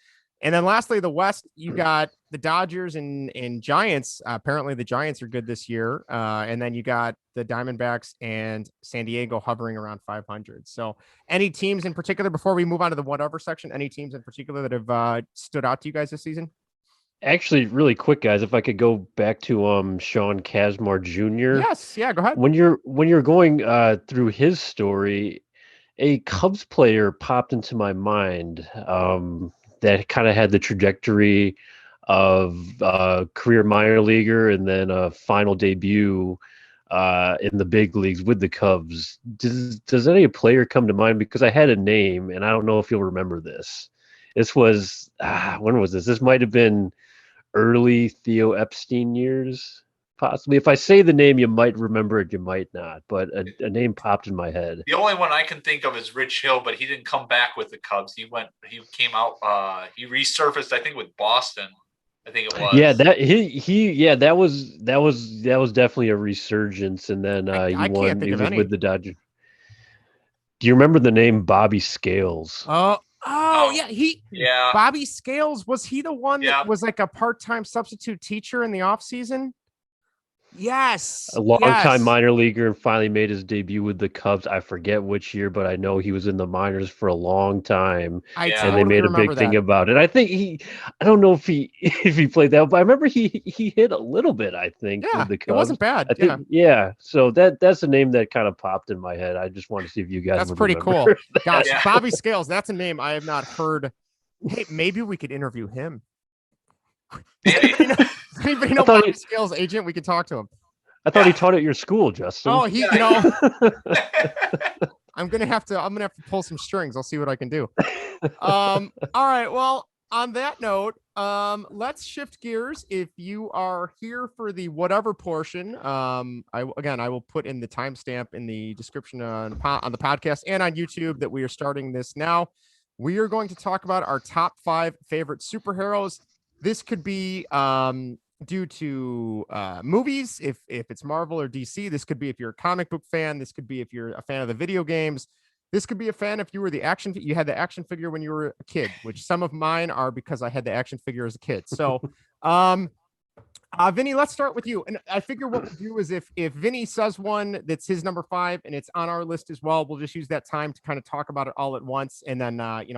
And then lastly, the West, you got the Dodgers and Giants. Apparently the Giants are good this year. And then you got the Diamondbacks and San Diego hovering around 500. So any teams in particular, before we move on to the whatever section, any teams in particular that have stood out to you guys this season? Actually, really quick, guys, if I could go back to Sean Casmar Jr. Yes, yeah, go ahead. When you're going through his story, a Cubs player popped into my mind that kind of had the trajectory of career minor leaguer and then a final debut in the big leagues with the Cubs. Does any player come to mind? Because I had a name, and I don't know if you'll remember this. This was when was this? This might have been early Theo Epstein years, possibly. If I say the name, you might remember it, you might not. But a name popped in my head. The only one I can think of is Rich Hill, but he didn't come back with the Cubs. He came out. He resurfaced, I think, with Boston. I think it was. Yeah, that was definitely a resurgence, and then he won. He was with the Dodgers. Do you remember the name Bobby Scales? Oh yeah. Yeah. Bobby Scales, was he the one that was like a part-time substitute teacher in the off season? Yes. A long-time minor leaguer and finally made his debut with the Cubs. I forget which year, but I know he was in the minors for a long time. And they made a big thing about it. I think I don't know if he played that, but I remember he hit a little bit, I think, with the Cubs. It wasn't bad. So that's a name that kind of popped in my head. I just want to see if you guys That's pretty cool. Gosh, Bobby Scales, that's a name I have not heard. Hey, maybe we could interview him. Anybody know Bobby Scales' agent? We could talk to him. I thought he taught at your school, Justin. Oh, I'm gonna have to pull some strings. I'll see what I can do. All right. Well, on that note, let's shift gears. If you are here for the whatever portion, I will put in the timestamp in the description on the podcast and on YouTube that we are starting this now. We are going to talk about our top 5 favorite superheroes. This could be due to movies, if it's Marvel or DC. This could be if you're a comic book fan. This could be if you're a fan of the video games. This could be a fan if you were you had the action figure when you were a kid, which some of mine are because I had the action figure as a kid. So, Vinnie, let's start with you. And I figure what we'll do is if Vinnie says one that's his number 5 and it's on our list as well, we'll just use that time to kind of talk about it all at once. And then,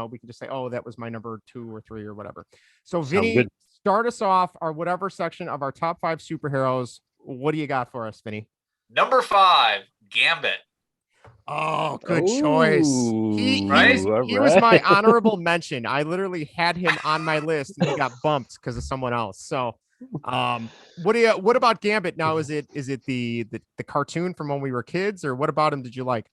we can just say, oh, that was my number 2 or 3 or whatever. So Vinnie, start us off our whatever section of our top 5 superheroes. What do you got for us, Vinnie? Number 5, Gambit. Oh, good choice. He Right? he was my honorable mention. I literally had him on my list and he got bumped because of someone else. So what about Gambit now? Is it the cartoon from when we were kids, or what about him did you like?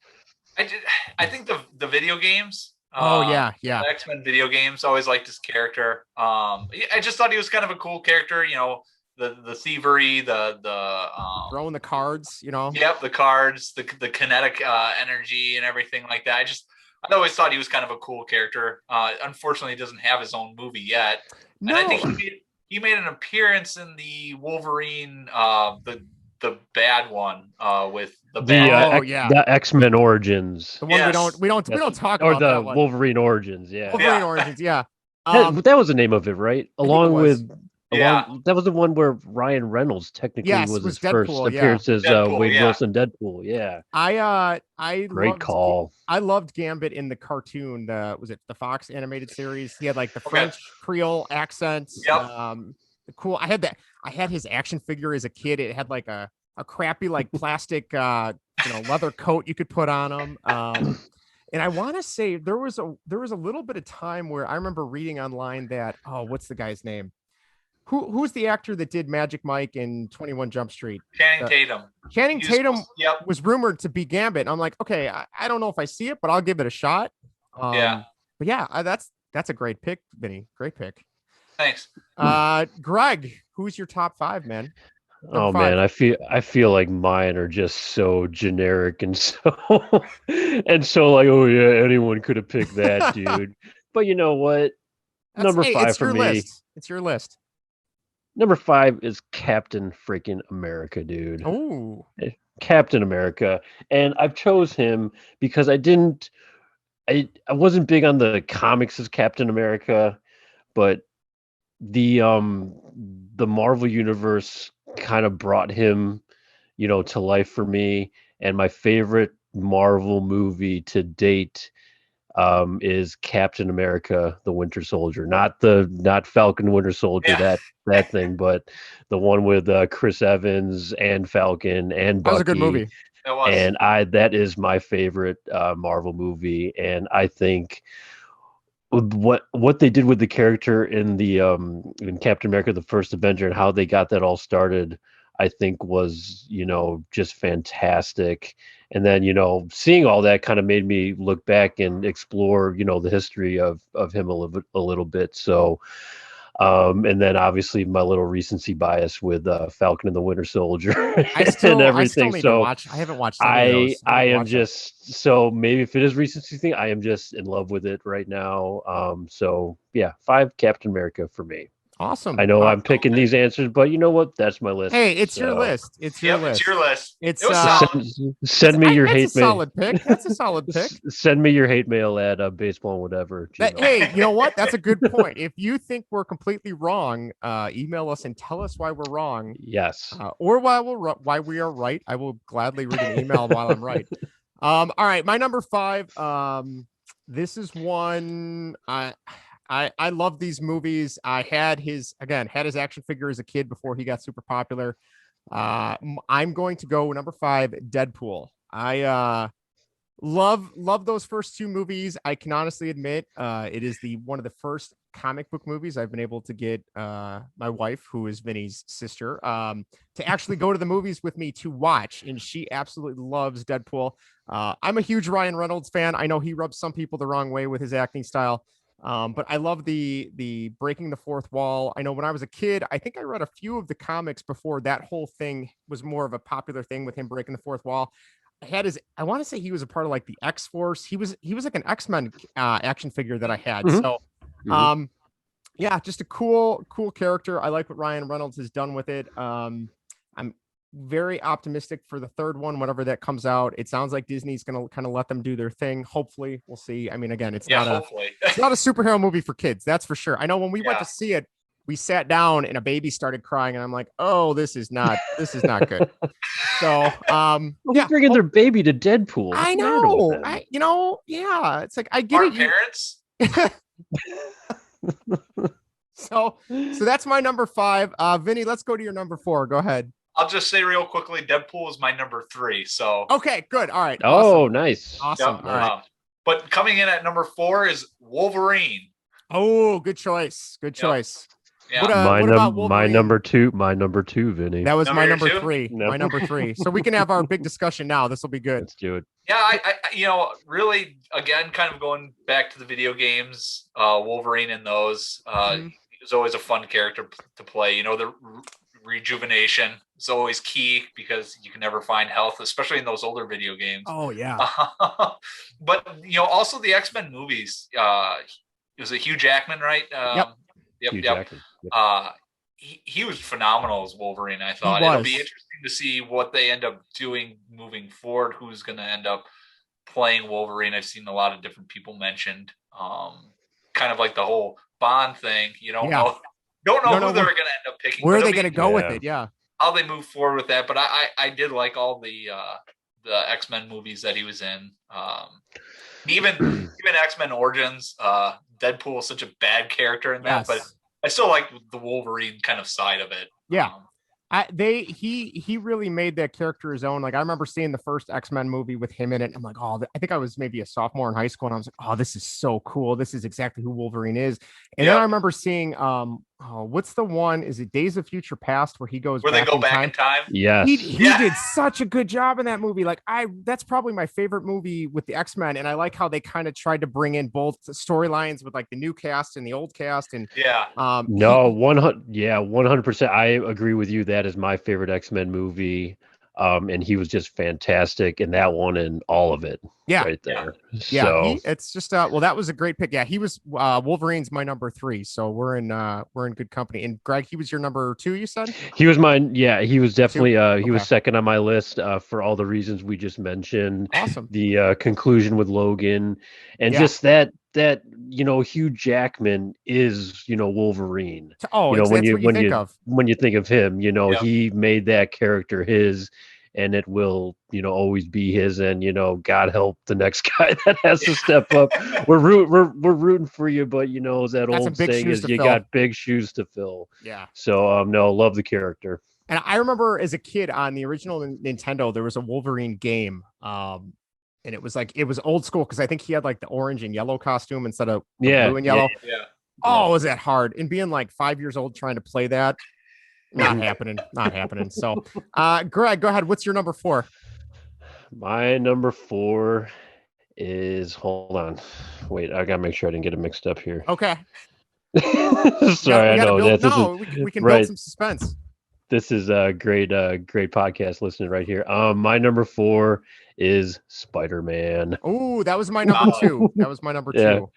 I think the video games. Oh yeah, yeah. The X-Men video games. Always liked his character. I just thought he was kind of a cool character. The thievery, the Throwing the cards, yep, the cards, the kinetic energy and everything like that. I always thought he was kind of a cool character. Unfortunately, he doesn't have his own movie yet. No. And I think he made an appearance in the Wolverine, the bad one, with the bad. The X-Men Origins. The one we don't talk about, or the that one. Wolverine Origins. Yeah, Wolverine Origins. Yeah, that was the name of it, right? That was the one where Ryan Reynolds technically was his Deadpool, first appearance as Wade Wilson Deadpool. Yeah, I call. I loved Gambit in the cartoon. Was it the Fox animated series? He had like the French Creole accents. Yep. Cool. I had his action figure as a kid. It had like a crappy like plastic leather coat you could put on him. And I want to say there was a little bit of time where I remember reading online that what's the guy's name? Who's the actor that did Magic Mike in 21 Jump Street? Channing Tatum. Channing Tatum was rumored to be Gambit. I'm like, okay, I don't know if I see it, but I'll give it a shot. But yeah, that's a great pick, Vinny. Great pick. Thanks. Greg, who's your top 5, man? Number 5. Man, I feel like mine are just so generic and so like, oh yeah, anyone could have picked that, dude. But you know what? Number 5 for me. It's your list. Number 5 is Captain freaking America, dude. Oh, Captain America, and I've chose him because I wasn't big on the comics as Captain America, but the Marvel universe kind of brought him, to life for me. And my favorite Marvel movie to date is Captain America: The Winter Soldier, not Falcon Winter Soldier, that thing, but the one with Chris Evans and Falcon and Bucky. That was a good movie. It was. And that is my favorite Marvel movie, and I think what they did with the character in the in Captain America: The First Avenger and how they got that all started, I think was just fantastic. And then seeing all that kind of made me look back and explore the history of him a little bit. So and then obviously my little recency bias with Falcon and the Winter Soldier and everything. I haven't watched. I am just so maybe if it is recency thing, I am just in love with it right now. So yeah, 5 Captain America for me. Awesome. I know I'm picking these answers, but you know what? That's my list. Hey, it's your list. It's your list. It's your list. Send me your hate mail. Solid pick. That's a solid pick. Send me your hate mail at baseball and whatever. Hey, you know what? That's a good point. If you think we're completely wrong, email us and tell us why we're wrong. Yes. Or why we are right. I will gladly read an email while I'm right. All right, my number 5. This is one I love these movies. I had his action figure as a kid before he got super popular. I'm going to go number 5, Deadpool. I love those first 2 movies. I can honestly admit it is one of the first comic book movies I've been able to get my wife, who is Vinny's sister, to actually go to the movies with me to watch, and she absolutely loves Deadpool. I'm a huge Ryan Reynolds fan. I know he rubs some people the wrong way with his acting style. But I love the breaking the fourth wall. I know when I was a kid, I think I read a few of the comics before that whole thing was more of a popular thing with him breaking the fourth wall. I want to say he was a part of like the X-Force. He was like an X-Men action figure that I had. Mm-hmm. So, yeah, just a cool character. I like what Ryan Reynolds has done with it. I'm very optimistic for the third one, whenever that comes out. It sounds like Disney's going to kind of let them do their thing. Hopefully, we'll see. I mean, again, it's not a superhero movie for kids. That's for sure. I know when we went to see it, we sat down and a baby started crying and I'm like, oh, this is not good. So, bringing their baby to Deadpool. I know. It's like, I get it. Parents. So that's my number 5. Vinny, let's go to your number 4. Go ahead. I'll just say real quickly, Deadpool is my number 3. So Okay, good. All right. Oh, Awesome. nice. Awesome. Yep. All right. But coming in at number 4 is Wolverine. Oh, good choice. Good choice. Yeah. What my about Wolverine? My number two, Vinny. That was my Number number two? 3. No. My number 3. So we can have our big discussion now. This will be good. Let's do it. Yeah, I really, again, kind of going back to the video games, Wolverine and those, he was always a fun character to play. You know, the rejuvenation is always key because you can never find health, especially in those older video games. Oh, yeah. But, you know, also the X-Men movies, it was a Hugh Jackman, right? Yep. Hugh Jackman. Yep. He was phenomenal as Wolverine, I thought. It'll be interesting to see what they end up doing moving forward, who's going to end up playing Wolverine. I've seen a lot of different people mentioned, kind of like the whole Bond thing. You don't know who they're going to end up picking. Where are they going to go with it? Yeah. How they move forward with that. But I did like all the X-Men movies that he was in. Even X-Men Origins, Deadpool is such a bad character in that, but I still like the Wolverine kind of side of it. Yeah. He really made that character his own. Like I remember seeing the first X-Men movie with him in it. I'm like, oh, I think I was maybe a sophomore in high school, and I was like, oh, this is so cool. This is exactly who Wolverine is. And then I remember seeing what's the one? Is it Days of Future Past where he goes where they go back in time? Yes. He did such a good job in that movie. Like that's probably my favorite movie with the X-Men. And I like how they kind of tried to bring in both storylines with like the new cast and the old cast. And 100%. I agree with you. That is my favorite X-Men movie. And he was just fantastic in that one and all of it. Yeah. Right there. Yeah. So It's just well, that was a great pick. Yeah. He was Wolverine's my number 3. So we're in good company. And Greg, he was your number 2, you said? He was mine. Yeah, he was definitely he was second on my list for all the reasons we just mentioned. Awesome. The conclusion with Logan and just that Hugh Jackman is Wolverine. Oh, when you think of him, he made that character his, and it will always be his. And God help the next guy that has to step up. We're rooting for you, but that old saying is you got big shoes to fill. Yeah. So love the character. And I remember as a kid on the original Nintendo, there was a Wolverine game. And it was old school because I think he had like the orange and yellow costume instead of blue and yellow. Yeah. Oh, was that hard? And being like 5 years old trying to play that, not happening. So, Greg, go ahead. What's your number 4? My number 4 is, hold on. Wait, I gotta make sure I didn't get it mixed up here. Okay. Sorry, I know that we can build some suspense. This is a great podcast listening right here. My number 4 is Spider-Man. Oh, that was my number 2. That was my number 2.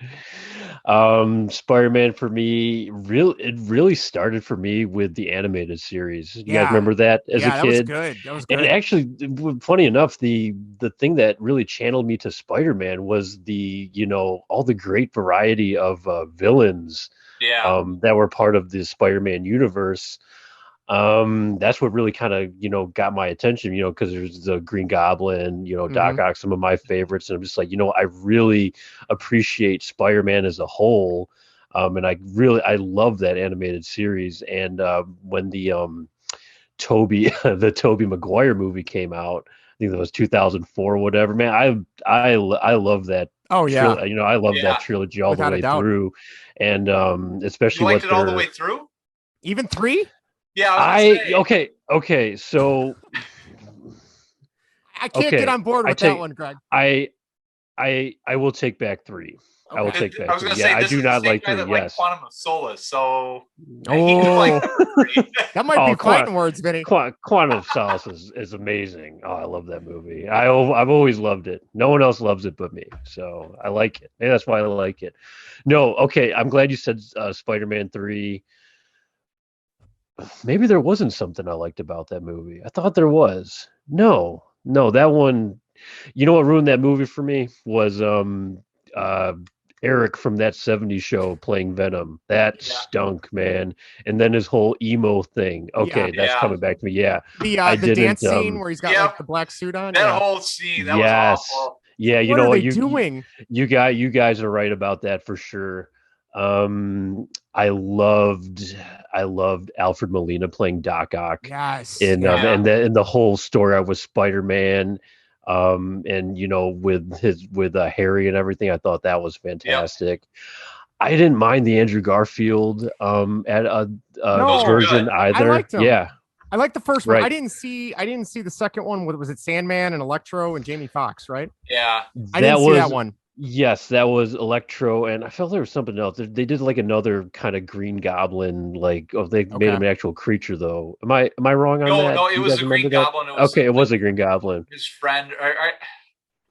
Spider-Man for me, it really started for me with the animated series. You guys remember that as a kid? That was good. And actually, funny enough, the thing that really channeled me to Spider-Man was the all the great variety of villains that were part of the Spider-Man universe. That's what really kind of got my attention, because there's the Green Goblin, Doc Ock, some of my favorites, and I'm just like, I really appreciate Spider-Man as a whole, and I love that animated series. And when the Tobey Maguire movie came out, I think that was 2004 or whatever, man, I love that. Oh yeah, I love that trilogy all the way through, and especially you liked it all the way through, even 3. Yeah, okay. So I can't get on board with that one, Greg. I will take back 3. Okay. I will take back 3. Yeah, I do not like 3. Yes. Quantum of Solace. So that might be fighting words, Vinny. Quantum of Solace is amazing. Oh, I love that movie. I've always loved it. No one else loves it but me. So I like it. And that's why I like it. No, okay. I'm glad you said Spider-Man 3. Maybe there wasn't something I liked about that movie. I thought there was. No, that one. You know what ruined that movie for me was Eric from That 70s Show playing Venom. That stunk, man. And then his whole emo thing. Okay, that's coming back to me. Yeah, the dance scene where he's got like the black suit on. That whole scene. That was awful. Yeah, what are they doing? You guys are right about that for sure. I loved Alfred Molina playing Doc Ock. Yes. And Yeah. and the whole story with Spider-Man, and with Harry and everything. I thought that was fantastic. I didn't mind the Andrew Garfield No, version good. either. I liked him. Yeah, I like the first one. right. I didn't see the second one. Was it Sandman and Electro and Jamie Foxx, right? Yeah. I didn't see that one. Yes, that was Electro, and I felt there was something else. They did like another kind of Green Goblin, like they made him an actual creature though. Am I wrong on that? No, it You was guys a remember Green that? Goblin. It was Okay, it was a Green Goblin. his friend.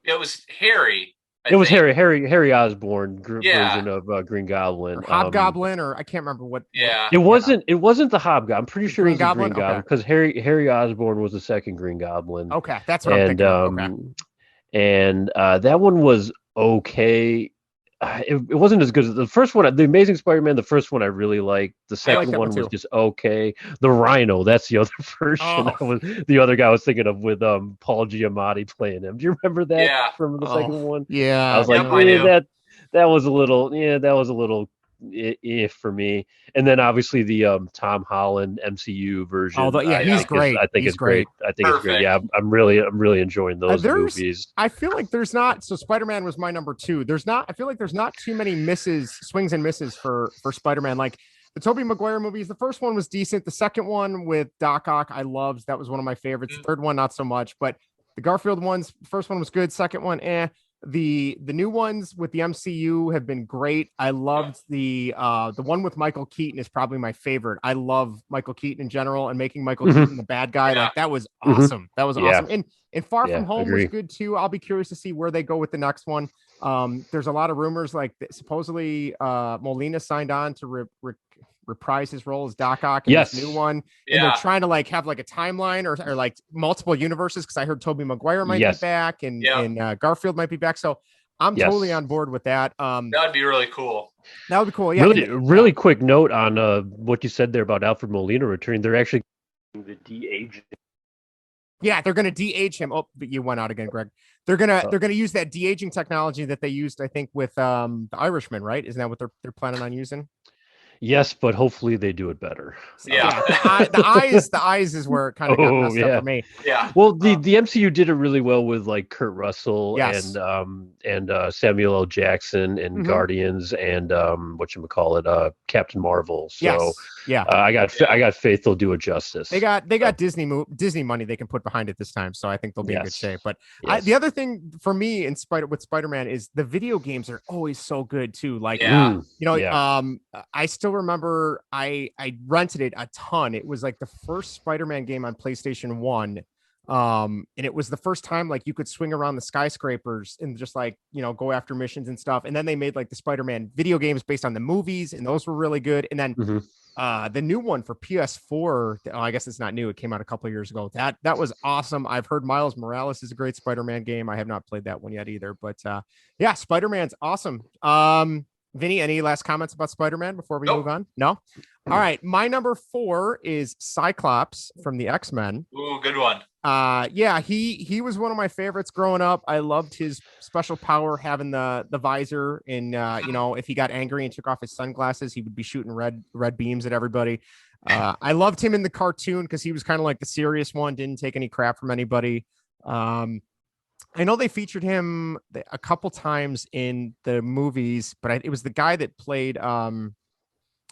It was Harry. It was Harry Osborn Yeah. version of Green Goblin. Or Hobgoblin, or I can't remember what. Yeah. It wasn't the Hobgoblin. I'm pretty sure it was the Goblin? Green Goblin Okay. because Harry Osborn was the second Green Goblin. Okay, that's what I'm And thinking of. Okay. and that one was okay. It wasn't as good as the first one. The Amazing Spider-Man, the first one I really liked. The second that one one was too. just okay. The Rhino, that's the other version. Oh. The other guy I was thinking of with Paul Giamatti playing him. Do you remember that Yeah. from the second one? Yeah. I was like, Yep, I do. that was a little, for me. And then obviously the Tom Holland MCU version. He's great. I think He's it's great. I think it's great. Perfect. Yeah, I'm really enjoying those movies. I feel like there's not. So Spider-Man was my number 2. I feel like there's not too many swings and misses for Spider-Man. Like the Tobey Maguire movies, the first one was decent. The second one with Doc Ock, I loved. That was one of my favorites. The third one, not so much. But the Garfield ones, first one was good. Second one, The new ones with the MCU have been great. I loved the one with Michael Keaton is probably my favorite. I love Michael Keaton in general, and making Michael Keaton the bad guy. Yeah. Like that was awesome. That was awesome. And Far From Home agree. was good too. I'll be curious to see where they go with the next one. There's a lot of rumors like supposedly Molina signed on to reprise his role as Doc Ock in this new one. And they're trying to like have like a timeline or like multiple universes, because I heard Tobey Maguire might be back and Garfield might be back. So I'm totally on board with that. That'd be really cool. That would be cool. Yeah. Really quick note on what you said there about Alfred Molina returning. They're actually the de-aging. Yeah, they're going to de-age him. Oh, but you went out again, Greg. They're gonna use that de-aging technology that they used, I think, with the Irishman, right? Isn't that what they're planning on using? Yes, but hopefully they do it better. So, the eyes is where it kind of got messed up for me. Yeah. Well, the MCU did it really well with like Kurt Russell and Samuel L. Jackson and Guardians and Captain Marvel. So I got faith they'll do it justice. They got Disney money they can put behind it this time, so I think they'll be in good shape. But the other thing for me with Spider-Man is the video games are always so good too. Like I still remember I rented it a ton. It was like the first Spider-Man game on PlayStation 1. And it was the first time like you could swing around the skyscrapers and just like, go after missions and stuff. And then they made like the Spider-Man video games based on the movies, and those were really good. And then the new one for PS4, I guess it's not new. It came out a couple of years ago. That was awesome. I've heard Miles Morales is a great Spider-Man game. I have not played that one yet either, but Spider-Man's awesome. Vinny, any last comments about Spider-Man before we move on? No? All right. My number 4 is Cyclops from the X-Men. Ooh, good one. He was one of my favorites growing up. I loved his special power, having the visor, and if he got angry and took off his sunglasses, he would be shooting red beams at everybody. I loved him in the cartoon because he was kind of like the serious one, didn't take any crap from anybody. I know they featured him a couple times in the movies, but it was the guy that played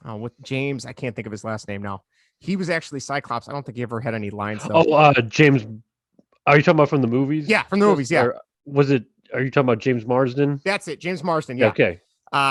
with James. I can't think of his last name now. He was actually Cyclops. I don't think he ever had any lines though. James. Are you talking about from the movies? Yeah, from the movies. Yeah. Or are you talking about James Marsden? That's it. James Marsden. Yeah. Okay.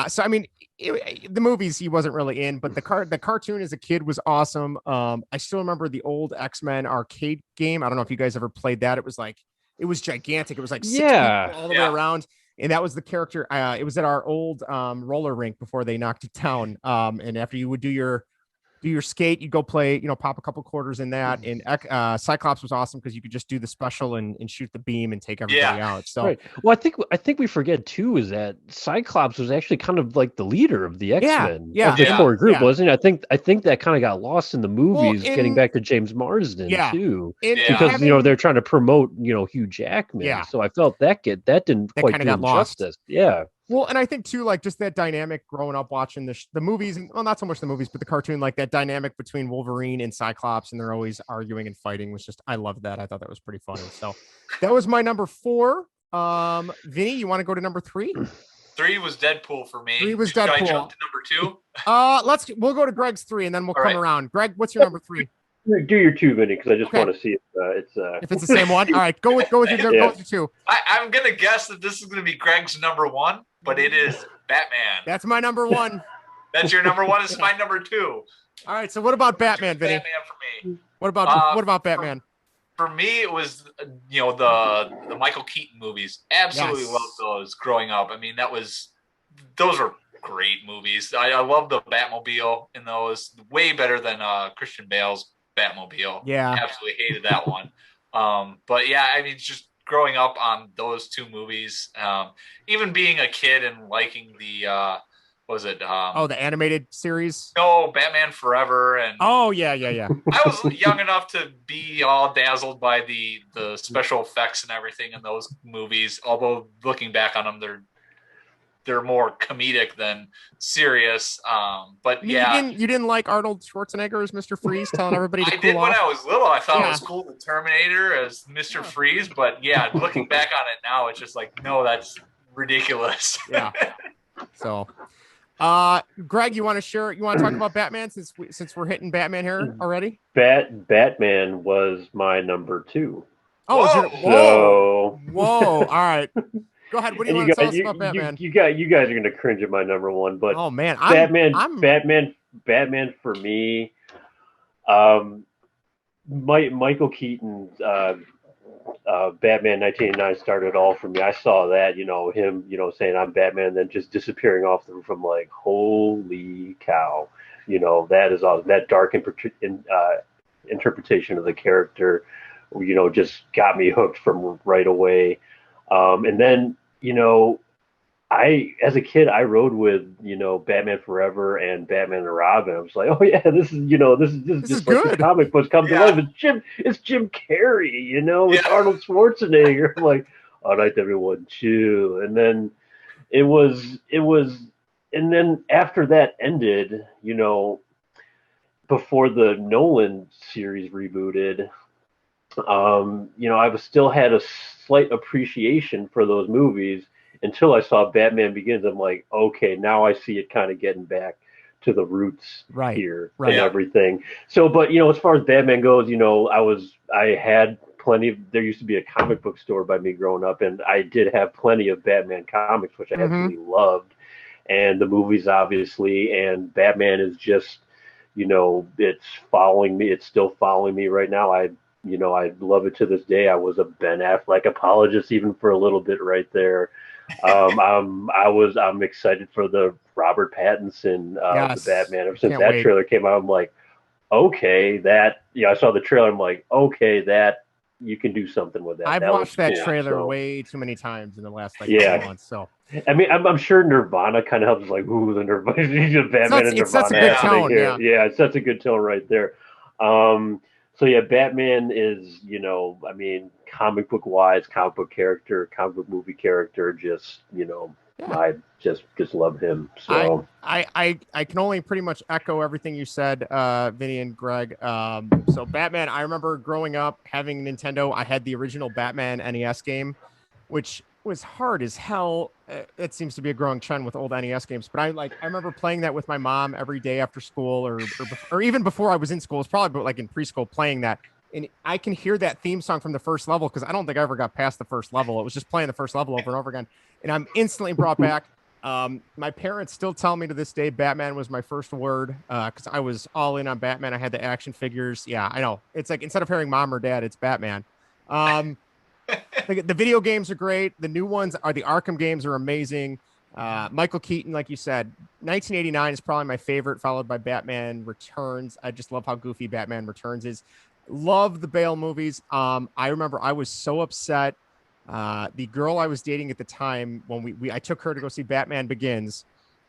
So I mean, the movies he wasn't really in, but the cartoon as a kid was awesome. I still remember the old X-Men arcade game. I don't know if you guys ever played that. It was gigantic. It was like 6 people all the way around. And that was the character. It was at our old roller rink before they knocked it down. And after you would do your skate, you'd go play, pop a couple quarters in that. And Cyclops was awesome because you could just do the special and shoot the beam and take everybody out. So right. Well, I think we forget too is that Cyclops was actually kind of like the leader of the X-Men of the core group, wasn't it? I think that kind of got lost in the movies, getting back to James Marsden too, because they're trying to promote Hugh Jackman. Yeah. So I felt that didn't quite do him justice. Yeah. Well, and I think too, like just that dynamic growing up watching the movies, and well, not so much the movies, but the cartoon, like that dynamic between Wolverine and Cyclops, and they're always arguing and fighting was just, I loved that. I thought that was pretty funny. So that was my number 4. Vinny, you want to go to number 3? 3 was Deadpool for me. 3 was Should I Deadpool. jump to number 2? We'll go to Greg's 3 and then we'll All come right. around. Greg, what's your number 3? Do your 2, Vinny, because I just Okay. want to see if it's the same one. All right, go with your, go with your 2. I'm gonna guess that this is gonna be Greg's number 1, but it is Batman. That's my number 1. That's your number 1. It's my number 2. All right, so what about Batman, Vinny? Batman for me. What about Batman? For me, it was the Michael Keaton movies. Absolutely Yes. loved those growing up. I mean, those were great movies. I love the Batmobile in those. Way better than Christian Bale's Batmobile. Yeah. Absolutely hated that one. But yeah, I mean, just growing up on those 2 movies, even being a kid and liking the the animated series? No, Batman Forever. And oh yeah. I was young enough to be all dazzled by the special effects and everything in those movies. Although looking back on them, they're more comedic than serious. But yeah, you didn't like Arnold Schwarzenegger as Mr. Freeze telling everybody to I cool did off? when I was little. I thought it was cool, the Terminator as Mr. Freeze. But yeah, looking back on it now, it's just like, no, that's ridiculous. Yeah. So, Greg, you want to talk about Batman since we're hitting Batman here already? Batman was my number 2. Oh, whoa! All right, go ahead. What do you want to tell us about Batman? You guys are gonna cringe at my number 1, but oh man, Batman for me. Michael Keaton's Batman 1989 started all for me. I saw that, him, saying I'm Batman, and then just disappearing off the roof. I'm like, holy cow, that is awesome. That dark interpretation of the character, just got me hooked from right away. And then, as a kid, I rode with, Batman Forever and Batman and Robin. I was like, oh yeah, this is just like the comic books come to life. It's Jim Carrey, with Arnold Schwarzenegger. I'm like, all right, everyone, chill. And then and then after that ended, before the Nolan series rebooted, I still had a slight appreciation for those movies until I saw Batman Begins. I'm like, okay, now I see it kind of getting back to the roots here and everything. So, but as far as Batman goes, I had plenty. There used to be a comic book store by me growing up, and I did have plenty of Batman comics, which I absolutely loved, and the movies obviously. And Batman is just, it's following me. It's still following me right now. I love it to this day. I was a Ben Affleck apologist even for a little bit right there. I'm excited for the Robert Pattinson the Batman. Ever since that trailer came out, I'm like, okay, I saw the trailer. I'm like, okay, that you can do something with that. I've watched that trailer way too many times in the last couple months. So I mean, I'm sure Nirvana kind of helps. Like, ooh, the Nirvana, Batman and Nirvana. It's such a good tone. Yeah, it's such a good tone right there. So yeah, Batman is, I mean, comic book wise, comic book character, comic book movie character, just, I just love him. So I can only pretty much echo everything you said, Vinny and Greg. So Batman, I remember growing up having Nintendo. I had the original Batman NES game, which was hard as hell. It seems to be a growing trend with old NES games, but I remember playing that with my mom every day after school or even before I was in school. It's probably like in preschool playing that. And I can hear that theme song from the first level because I don't think I ever got past the first level. It was just playing the first level over and over again. And I'm instantly brought back. My parents still tell me to this day, Batman was my first word because I was all in on Batman. I had the action figures. Yeah, I know. It's like instead of hearing mom or dad, it's Batman. The video games are great. The new ones are the Arkham games are amazing. Michael Keaton, like you said, 1989 is probably my favorite, followed by Batman Returns. I just love how goofy Batman Returns is. Love the Bale movies. I remember I was so upset. The girl I was dating at the time, when I took her to go see Batman Begins,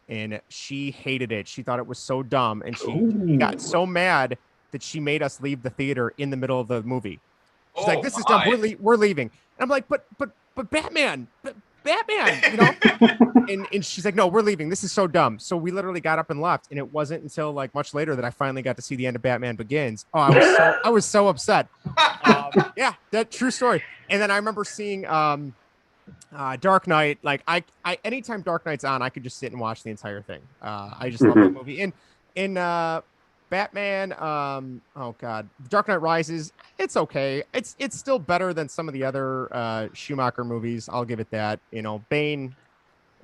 and she hated it. She thought it was so dumb, and she got so mad that she made us leave the theater in the middle of the movie. She's like, "This is dumb. We're leaving." And I'm like, "But Batman, Batman, you know? And she's like, no, we're leaving. This is so dumb. So we literally got up and left. And it wasn't until like much later that I finally got to see the end of Batman Begins. Oh, I was so upset. Yeah, that true story. And then I remember seeing Dark Knight. Like I anytime Dark Knight's on, I could just sit and watch the entire thing. I just love that movie. In Batman, oh god, Dark Knight Rises, it's okay. It's still better than some of the other Schumacher movies. I'll give it that. You know, Bane,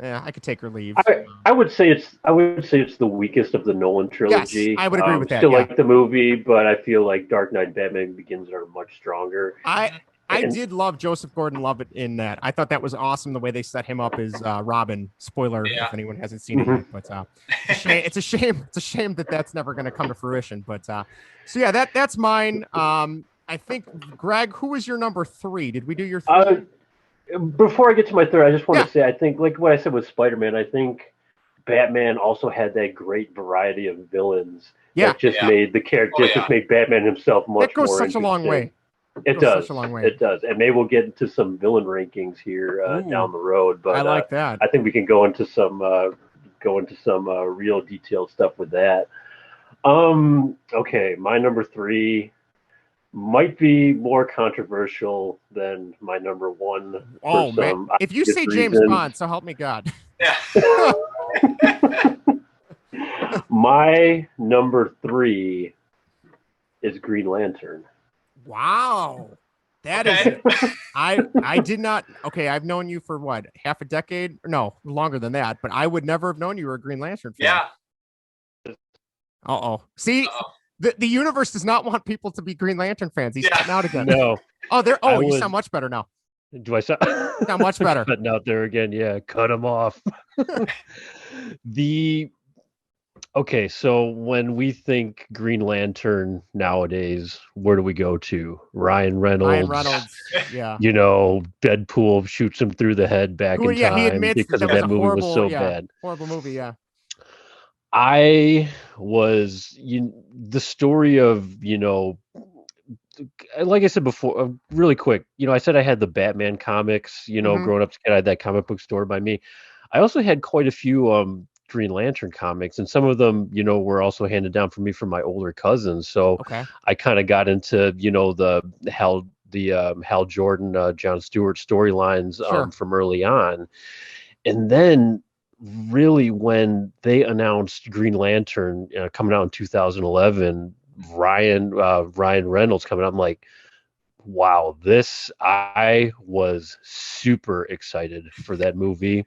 I could take or leave. I would say it's the weakest of the Nolan trilogy. Yes, I would agree with that. Still like the movie, but I feel like Dark Knight and Batman Begins are much stronger. I did love Joseph Gordon-Levitt in that. I thought that was awesome the way they set him up as Robin. Spoiler if anyone hasn't seen it yet, but it's a shame. It's a shame that that's never going to come to fruition. But so yeah, that's mine. I think Greg, who was your number 3? Did we do your 3? Before I get to my third, I just want to say I think like what I said with Spider-Man. I think Batman also had that great variety of villains. That just made the character just made Batman himself much more. That goes such a long way. It does. It does. And maybe we'll get into some villain rankings here down the road. But I like that. I think we can go into some real detailed stuff with that. Okay, my number 3 might be more controversial than my number 1. Oh man! If you say James Bond, so help me God. Yeah. My number 3 is Green Lantern. Wow. That is I did not I've known you for what, half a decade? No, longer than that, but I would never have known you were a Green Lantern fan. Yeah. See, the universe does not want people to be Green Lantern fans. He's cutting out again. No. You sound much better now. Do I sound much better? Cutting out there again. Yeah, cut him off. Okay, so when we think Green Lantern nowadays, where do we go to? Ryan Reynolds, yeah. You know, Deadpool shoots him through the head back in time he admits because of that movie was so bad. Horrible movie, yeah. The story of, like I said before, really quick, I said I had the Batman comics, growing up, I had that comic book store by me. I also had quite a few Green Lantern comics, and some of them, were also handed down for me from my older cousins. So I kind of got into, the Hal Jordan, John Stewart storylines from early on. And then really when they announced Green Lantern coming out in 2011, Ryan Reynolds coming out, I'm like, wow, I was super excited for that movie.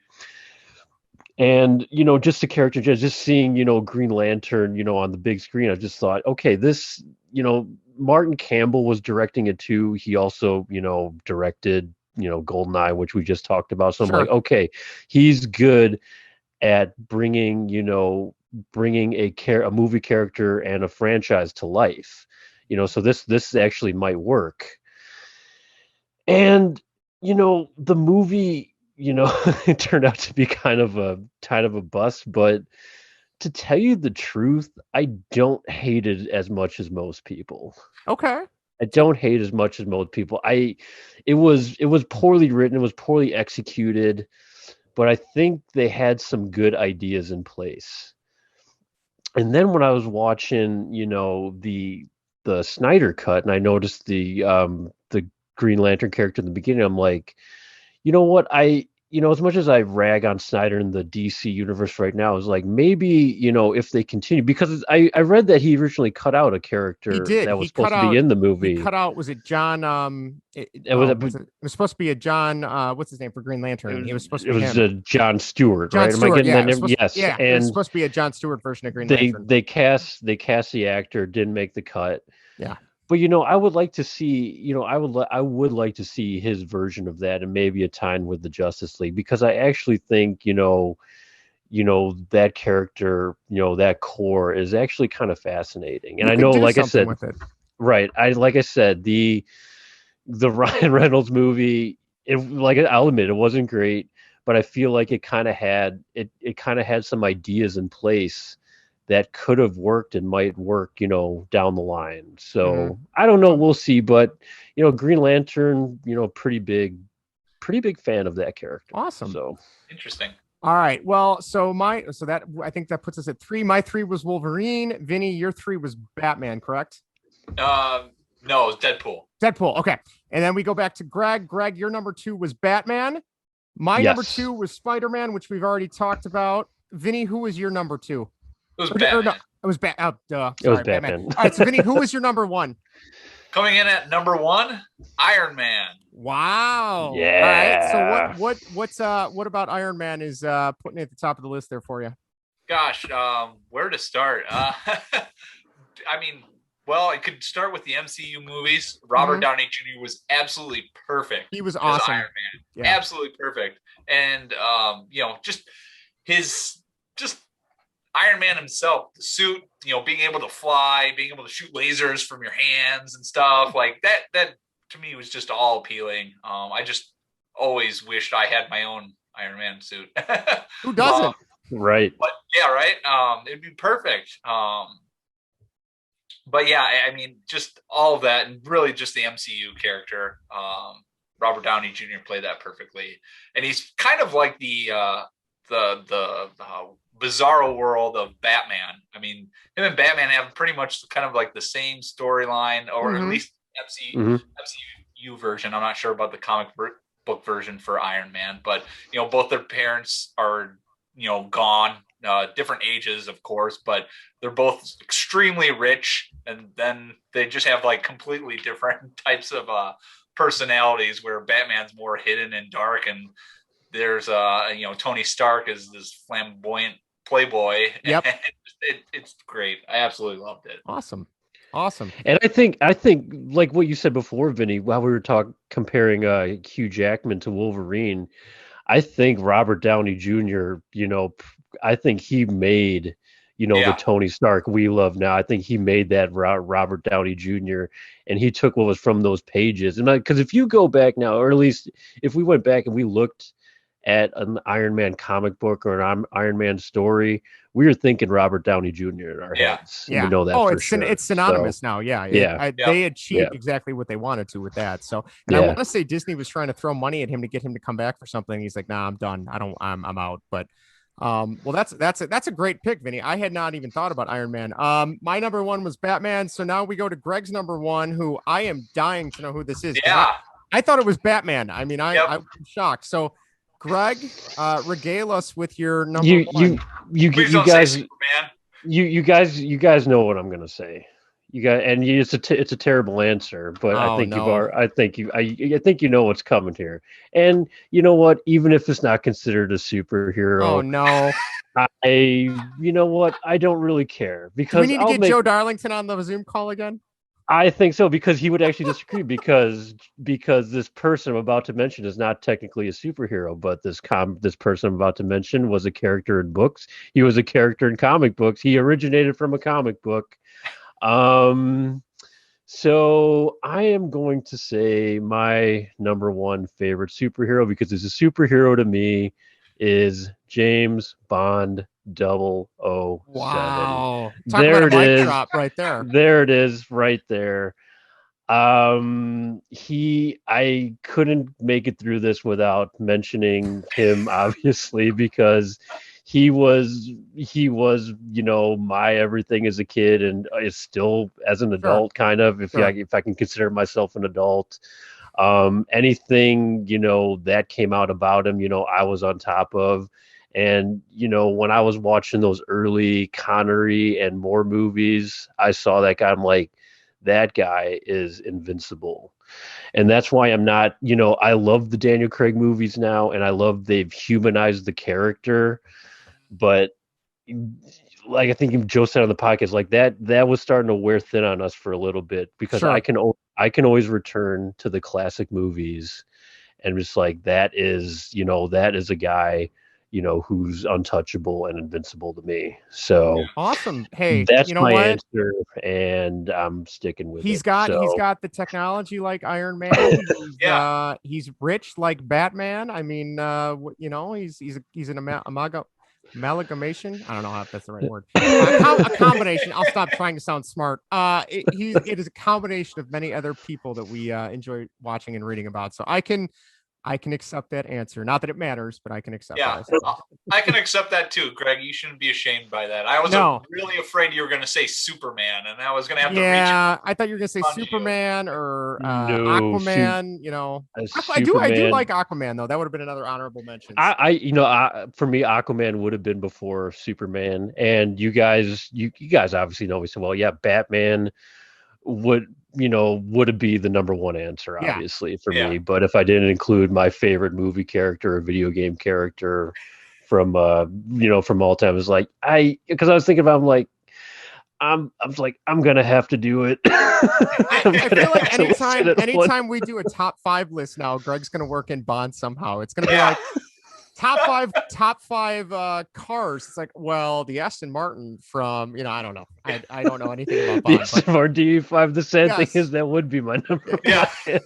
And, just the character, just seeing, Green Lantern, on the big screen, I just thought, okay, this, Martin Campbell was directing it too. He also, directed, GoldenEye, which we just talked about. So I'm like, okay, he's good at bringing a movie character and a franchise to life, so this actually might work. And, the movie, it turned out to be kind of a bust, but to tell you the truth, I don't hate it as much as most people. Okay. I don't hate as much as most people. It was poorly written, it was poorly executed, but I think they had some good ideas in place. And then when I was watching, the Snyder cut, and I noticed the Green Lantern character in the beginning, I'm like, you know what? As much as I rag on Snyder in the DC universe right now, is like maybe, if they continue, because I read that he originally cut out a character that was supposed to be in the movie. He cut out, was it John? It was supposed to be a John. What's his name for Green Lantern? It was supposed to be him. John Stewart, right? Stewart, Am I getting that? Yes. Yeah, and it was supposed to be a John Stewart version of Green Lantern. They cast the actor, didn't make the cut. Yeah. But I would like to see, I would like to see his version of that, and maybe a tie-in with the Justice League, because I actually think, that character, that core is actually kind of fascinating. And I know, like I said, right. Like I said, the Ryan Reynolds movie, I'll admit it wasn't great, but I feel like it kind of had some ideas in place that could have worked and might work, down the line. So I don't know. We'll see. But, Green Lantern, pretty big pretty big fan of that character. Awesome. So Interesting. All right. Well, so that I think that puts us at 3. My 3 was Wolverine. Vinny, your 3 was Batman, correct? No, it was Deadpool. Deadpool. Okay. And then we go back to Greg. Greg, your number 2 was Batman. My number 2 was Spider-Man, which we've already talked about. Vinny, who was your number 2? It was Batman. No, it was Batman. It was Batman. All right. So Vinny, who was your number 1? Coming in at number 1, Iron Man. Wow. Yeah. All right. So what about Iron Man is putting it at the top of the list there for you? Gosh, where to start? I mean, well, I could start with the MCU movies. Robert Downey Jr. was absolutely perfect. He was awesome. Iron Man. Yeah. Absolutely perfect. And just Iron Man himself, the suit, being able to fly, being able to shoot lasers from your hands and stuff like that to me was just all appealing. I just always wished I had my own Iron Man suit. Who doesn't? Right. But yeah, right. It'd be perfect. But yeah, I mean, just all of that, and really just the MCU character. Robert Downey Jr. played that perfectly, and he's kind of like the bizarro world of Batman. I mean, him and Batman have pretty much kind of like the same storyline, or at least MCU version. I'm not sure about the comic book version for Iron Man, but both their parents are gone, different ages, of course, but they're both extremely rich, and then they just have like completely different types of personalities, where Batman's more hidden and dark, and there's Tony Stark is this flamboyant playboy. Yep. It's great. I absolutely loved it. Awesome. And I think like what you said before, Vinny, while we were comparing Hugh Jackman to Wolverine, I think Robert Downey Jr., I think he made, the Tony Stark we love now. I think he made that Robert Downey Jr. and he took what was from those pages. And because if you go back now, or at least if we went back and we looked at an Iron Man comic book or an Iron Man story, we were thinking Robert Downey Jr. in our heads. Yeah. We know that for sure. It's synonymous now. Yeah. They achieved exactly what they wanted to with that. So, and I want to say Disney was trying to throw money at him to get him to come back for something. He's like, nah, I'm done. I'm out. But, well, that's a great pick, Vinny. I had not even thought about Iron Man. My number 1 was Batman. So now we go to Greg's number 1, who I am dying to know who this is. Yeah. I thought it was Batman. I mean, I'm shocked. So, Greg, regale us with your number 1. You guys know what I'm gonna say. It's a terrible answer, but I think you know what's coming here. And you know what? Even if it's not considered a superhero, oh no, I don't really care, because we need to get Joe Darlington on the Zoom call again. I think so, because he would actually disagree, because this person I'm about to mention is not technically a superhero, but this person I'm about to mention was a character in books. He was a character in comic books. He originated from a comic book. So I am going to say my number 1 favorite superhero, because it's a superhero to me, is James Bond 007. Wow. There it is. Drop right there. There it is right there. I couldn't make it through this without mentioning him, obviously, because he was my everything as a kid, and is still as an adult, kind of, if I can consider myself an adult. Anything that came out about him, I was on top of. And when I was watching those early Connery and Moore movies, I saw that guy. I'm like, that guy is invincible. And that's why I'm not, I love the Daniel Craig movies now, and I love they've humanized the character. But like I think Joe said on the podcast, like that was starting to wear thin on us for a little bit, because I can always return to the classic movies, and just like that is a guy who's untouchable and invincible to me. So awesome. Hey, that's my answer, and I'm sticking with it. He's got the technology like Iron Man. He's rich like Batman. I mean, he's an amalgamation. I don't know if that's the right word. A combination. I'll stop trying to sound smart. It is a combination of many other people that we enjoy watching and reading about. So I can I can accept that answer. Not that it matters, but I can accept Yeah, that. I can accept that too, Greg. You shouldn't be ashamed by that. I was really afraid you were going to say Superman, and I was going to have to reach. Yeah, I thought you were going to say Superman or Aquaman. I do like Aquaman though. That would have been another honorable mention. For me, Aquaman would have been before Superman. And you guys obviously know me so well. Yeah, Batman would be the number one answer, obviously, for me. But if I didn't include my favorite movie character or video game character from all time, it's like because I was thinking about, I'm gonna have to do it. I feel like anytime we do a top 5 list now, Greg's gonna work in Bond somehow. It's gonna be like top five cars. It's like, well, the Aston Martin from, I don't know. I don't know anything about Bond. The D5. The sad thing is that would be my number one answer.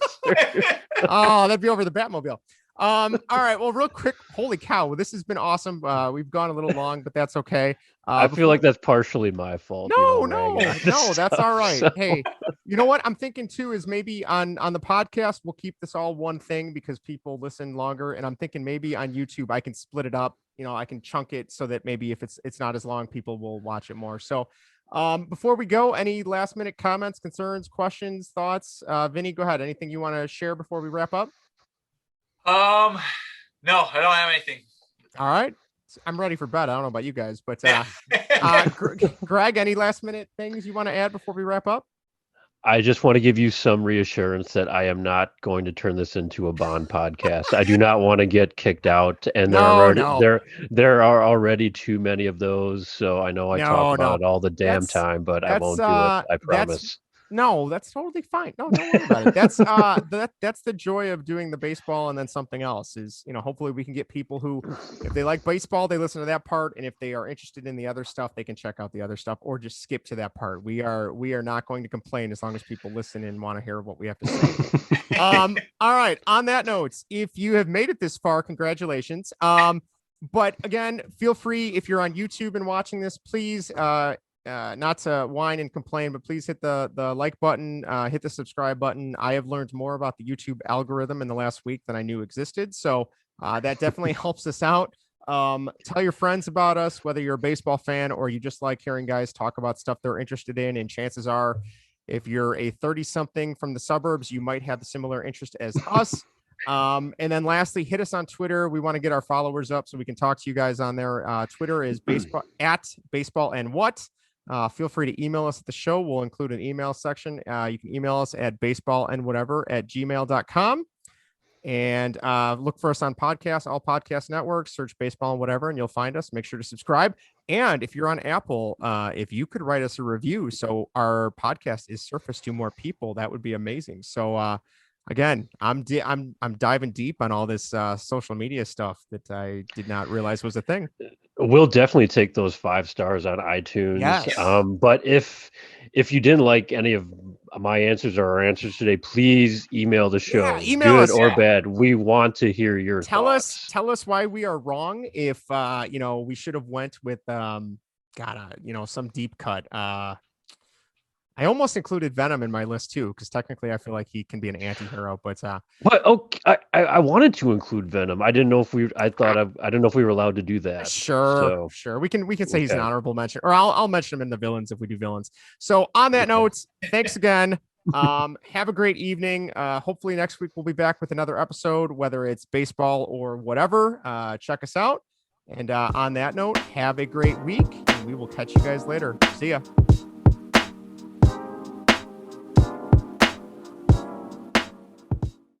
Oh, that'd be over the Batmobile. All right. Well, real quick. Holy cow. This has been awesome. We've gone a little long, but that's okay. I feel like that's partially my fault. No, that's all right. So... Hey, you know what I'm thinking too is maybe on the podcast, we'll keep this all one thing because people listen longer. And I'm thinking maybe on YouTube, I can split it up. I can chunk it so that maybe if it's not as long, people will watch it more. So before we go, any last minute comments, concerns, questions, thoughts? Vinnie, go ahead. Anything you want to share before we wrap up? No, I don't have anything. All right. I'm ready for bed. I don't know about you guys, but Greg, any last minute things you want to add before we wrap up? I just want to give you some reassurance that I am not going to turn this into a Bond podcast. I do not want to get kicked out, and there are already too many of those. So I know I talk about it all the damn time, but I won't do it. I promise. No, that's totally fine. No, don't worry about it. That's the joy of doing the baseball and then something else is, hopefully we can get people who, if they like baseball, they listen to that part. And if they are interested in the other stuff, they can check out the other stuff or just skip to that part. We are not going to complain as long as people listen and want to hear what we have to say. All right. On that note, if you have made it this far, congratulations. But again, feel free if you're on YouTube and watching this, please, not to whine and complain, but please hit the like button, hit the subscribe button. I have learned more about the YouTube algorithm in the last week than I knew existed. So that definitely helps us out. Tell your friends about us, whether you're a baseball fan or you just like hearing guys talk about stuff they're interested in. And chances are, if you're a 30-something from the suburbs, you might have the similar interest as us. And then lastly, hit us on Twitter. We want to get our followers up so we can talk to you guys on there. Twitter is @baseball and what. Feel free to email us at the show. We'll include an email section. You can email us at baseballandwhatever@gmail.com. And look for us on podcasts, all podcast networks, search baseball and whatever, and you'll find us. Make sure to subscribe. And if you're on Apple, if you could write us a review so our podcast is surfaced to more people, that would be amazing. So again, I'm diving deep on all this social media stuff that I did not realize was a thing. We'll definitely take those 5 stars on iTunes. Yes. But if you didn't like any of my answers or our answers today, please email the show. Yeah, email good us, or bad. We want to hear your thoughts. Tell us why we are wrong. If we should have went with some deep cut. I almost included Venom in my list too, because technically I feel like he can be an anti-hero. But I wanted to include Venom. I didn't know if I don't know if we were allowed to do that. Sure. We can say he's an honorable mention, or I'll mention him in the villains if we do villains. So on that note, thanks again. Have a great evening. Hopefully next week we'll be back with another episode, whether it's baseball or whatever. Check us out. And on that note, have a great week. And we will catch you guys later. See ya.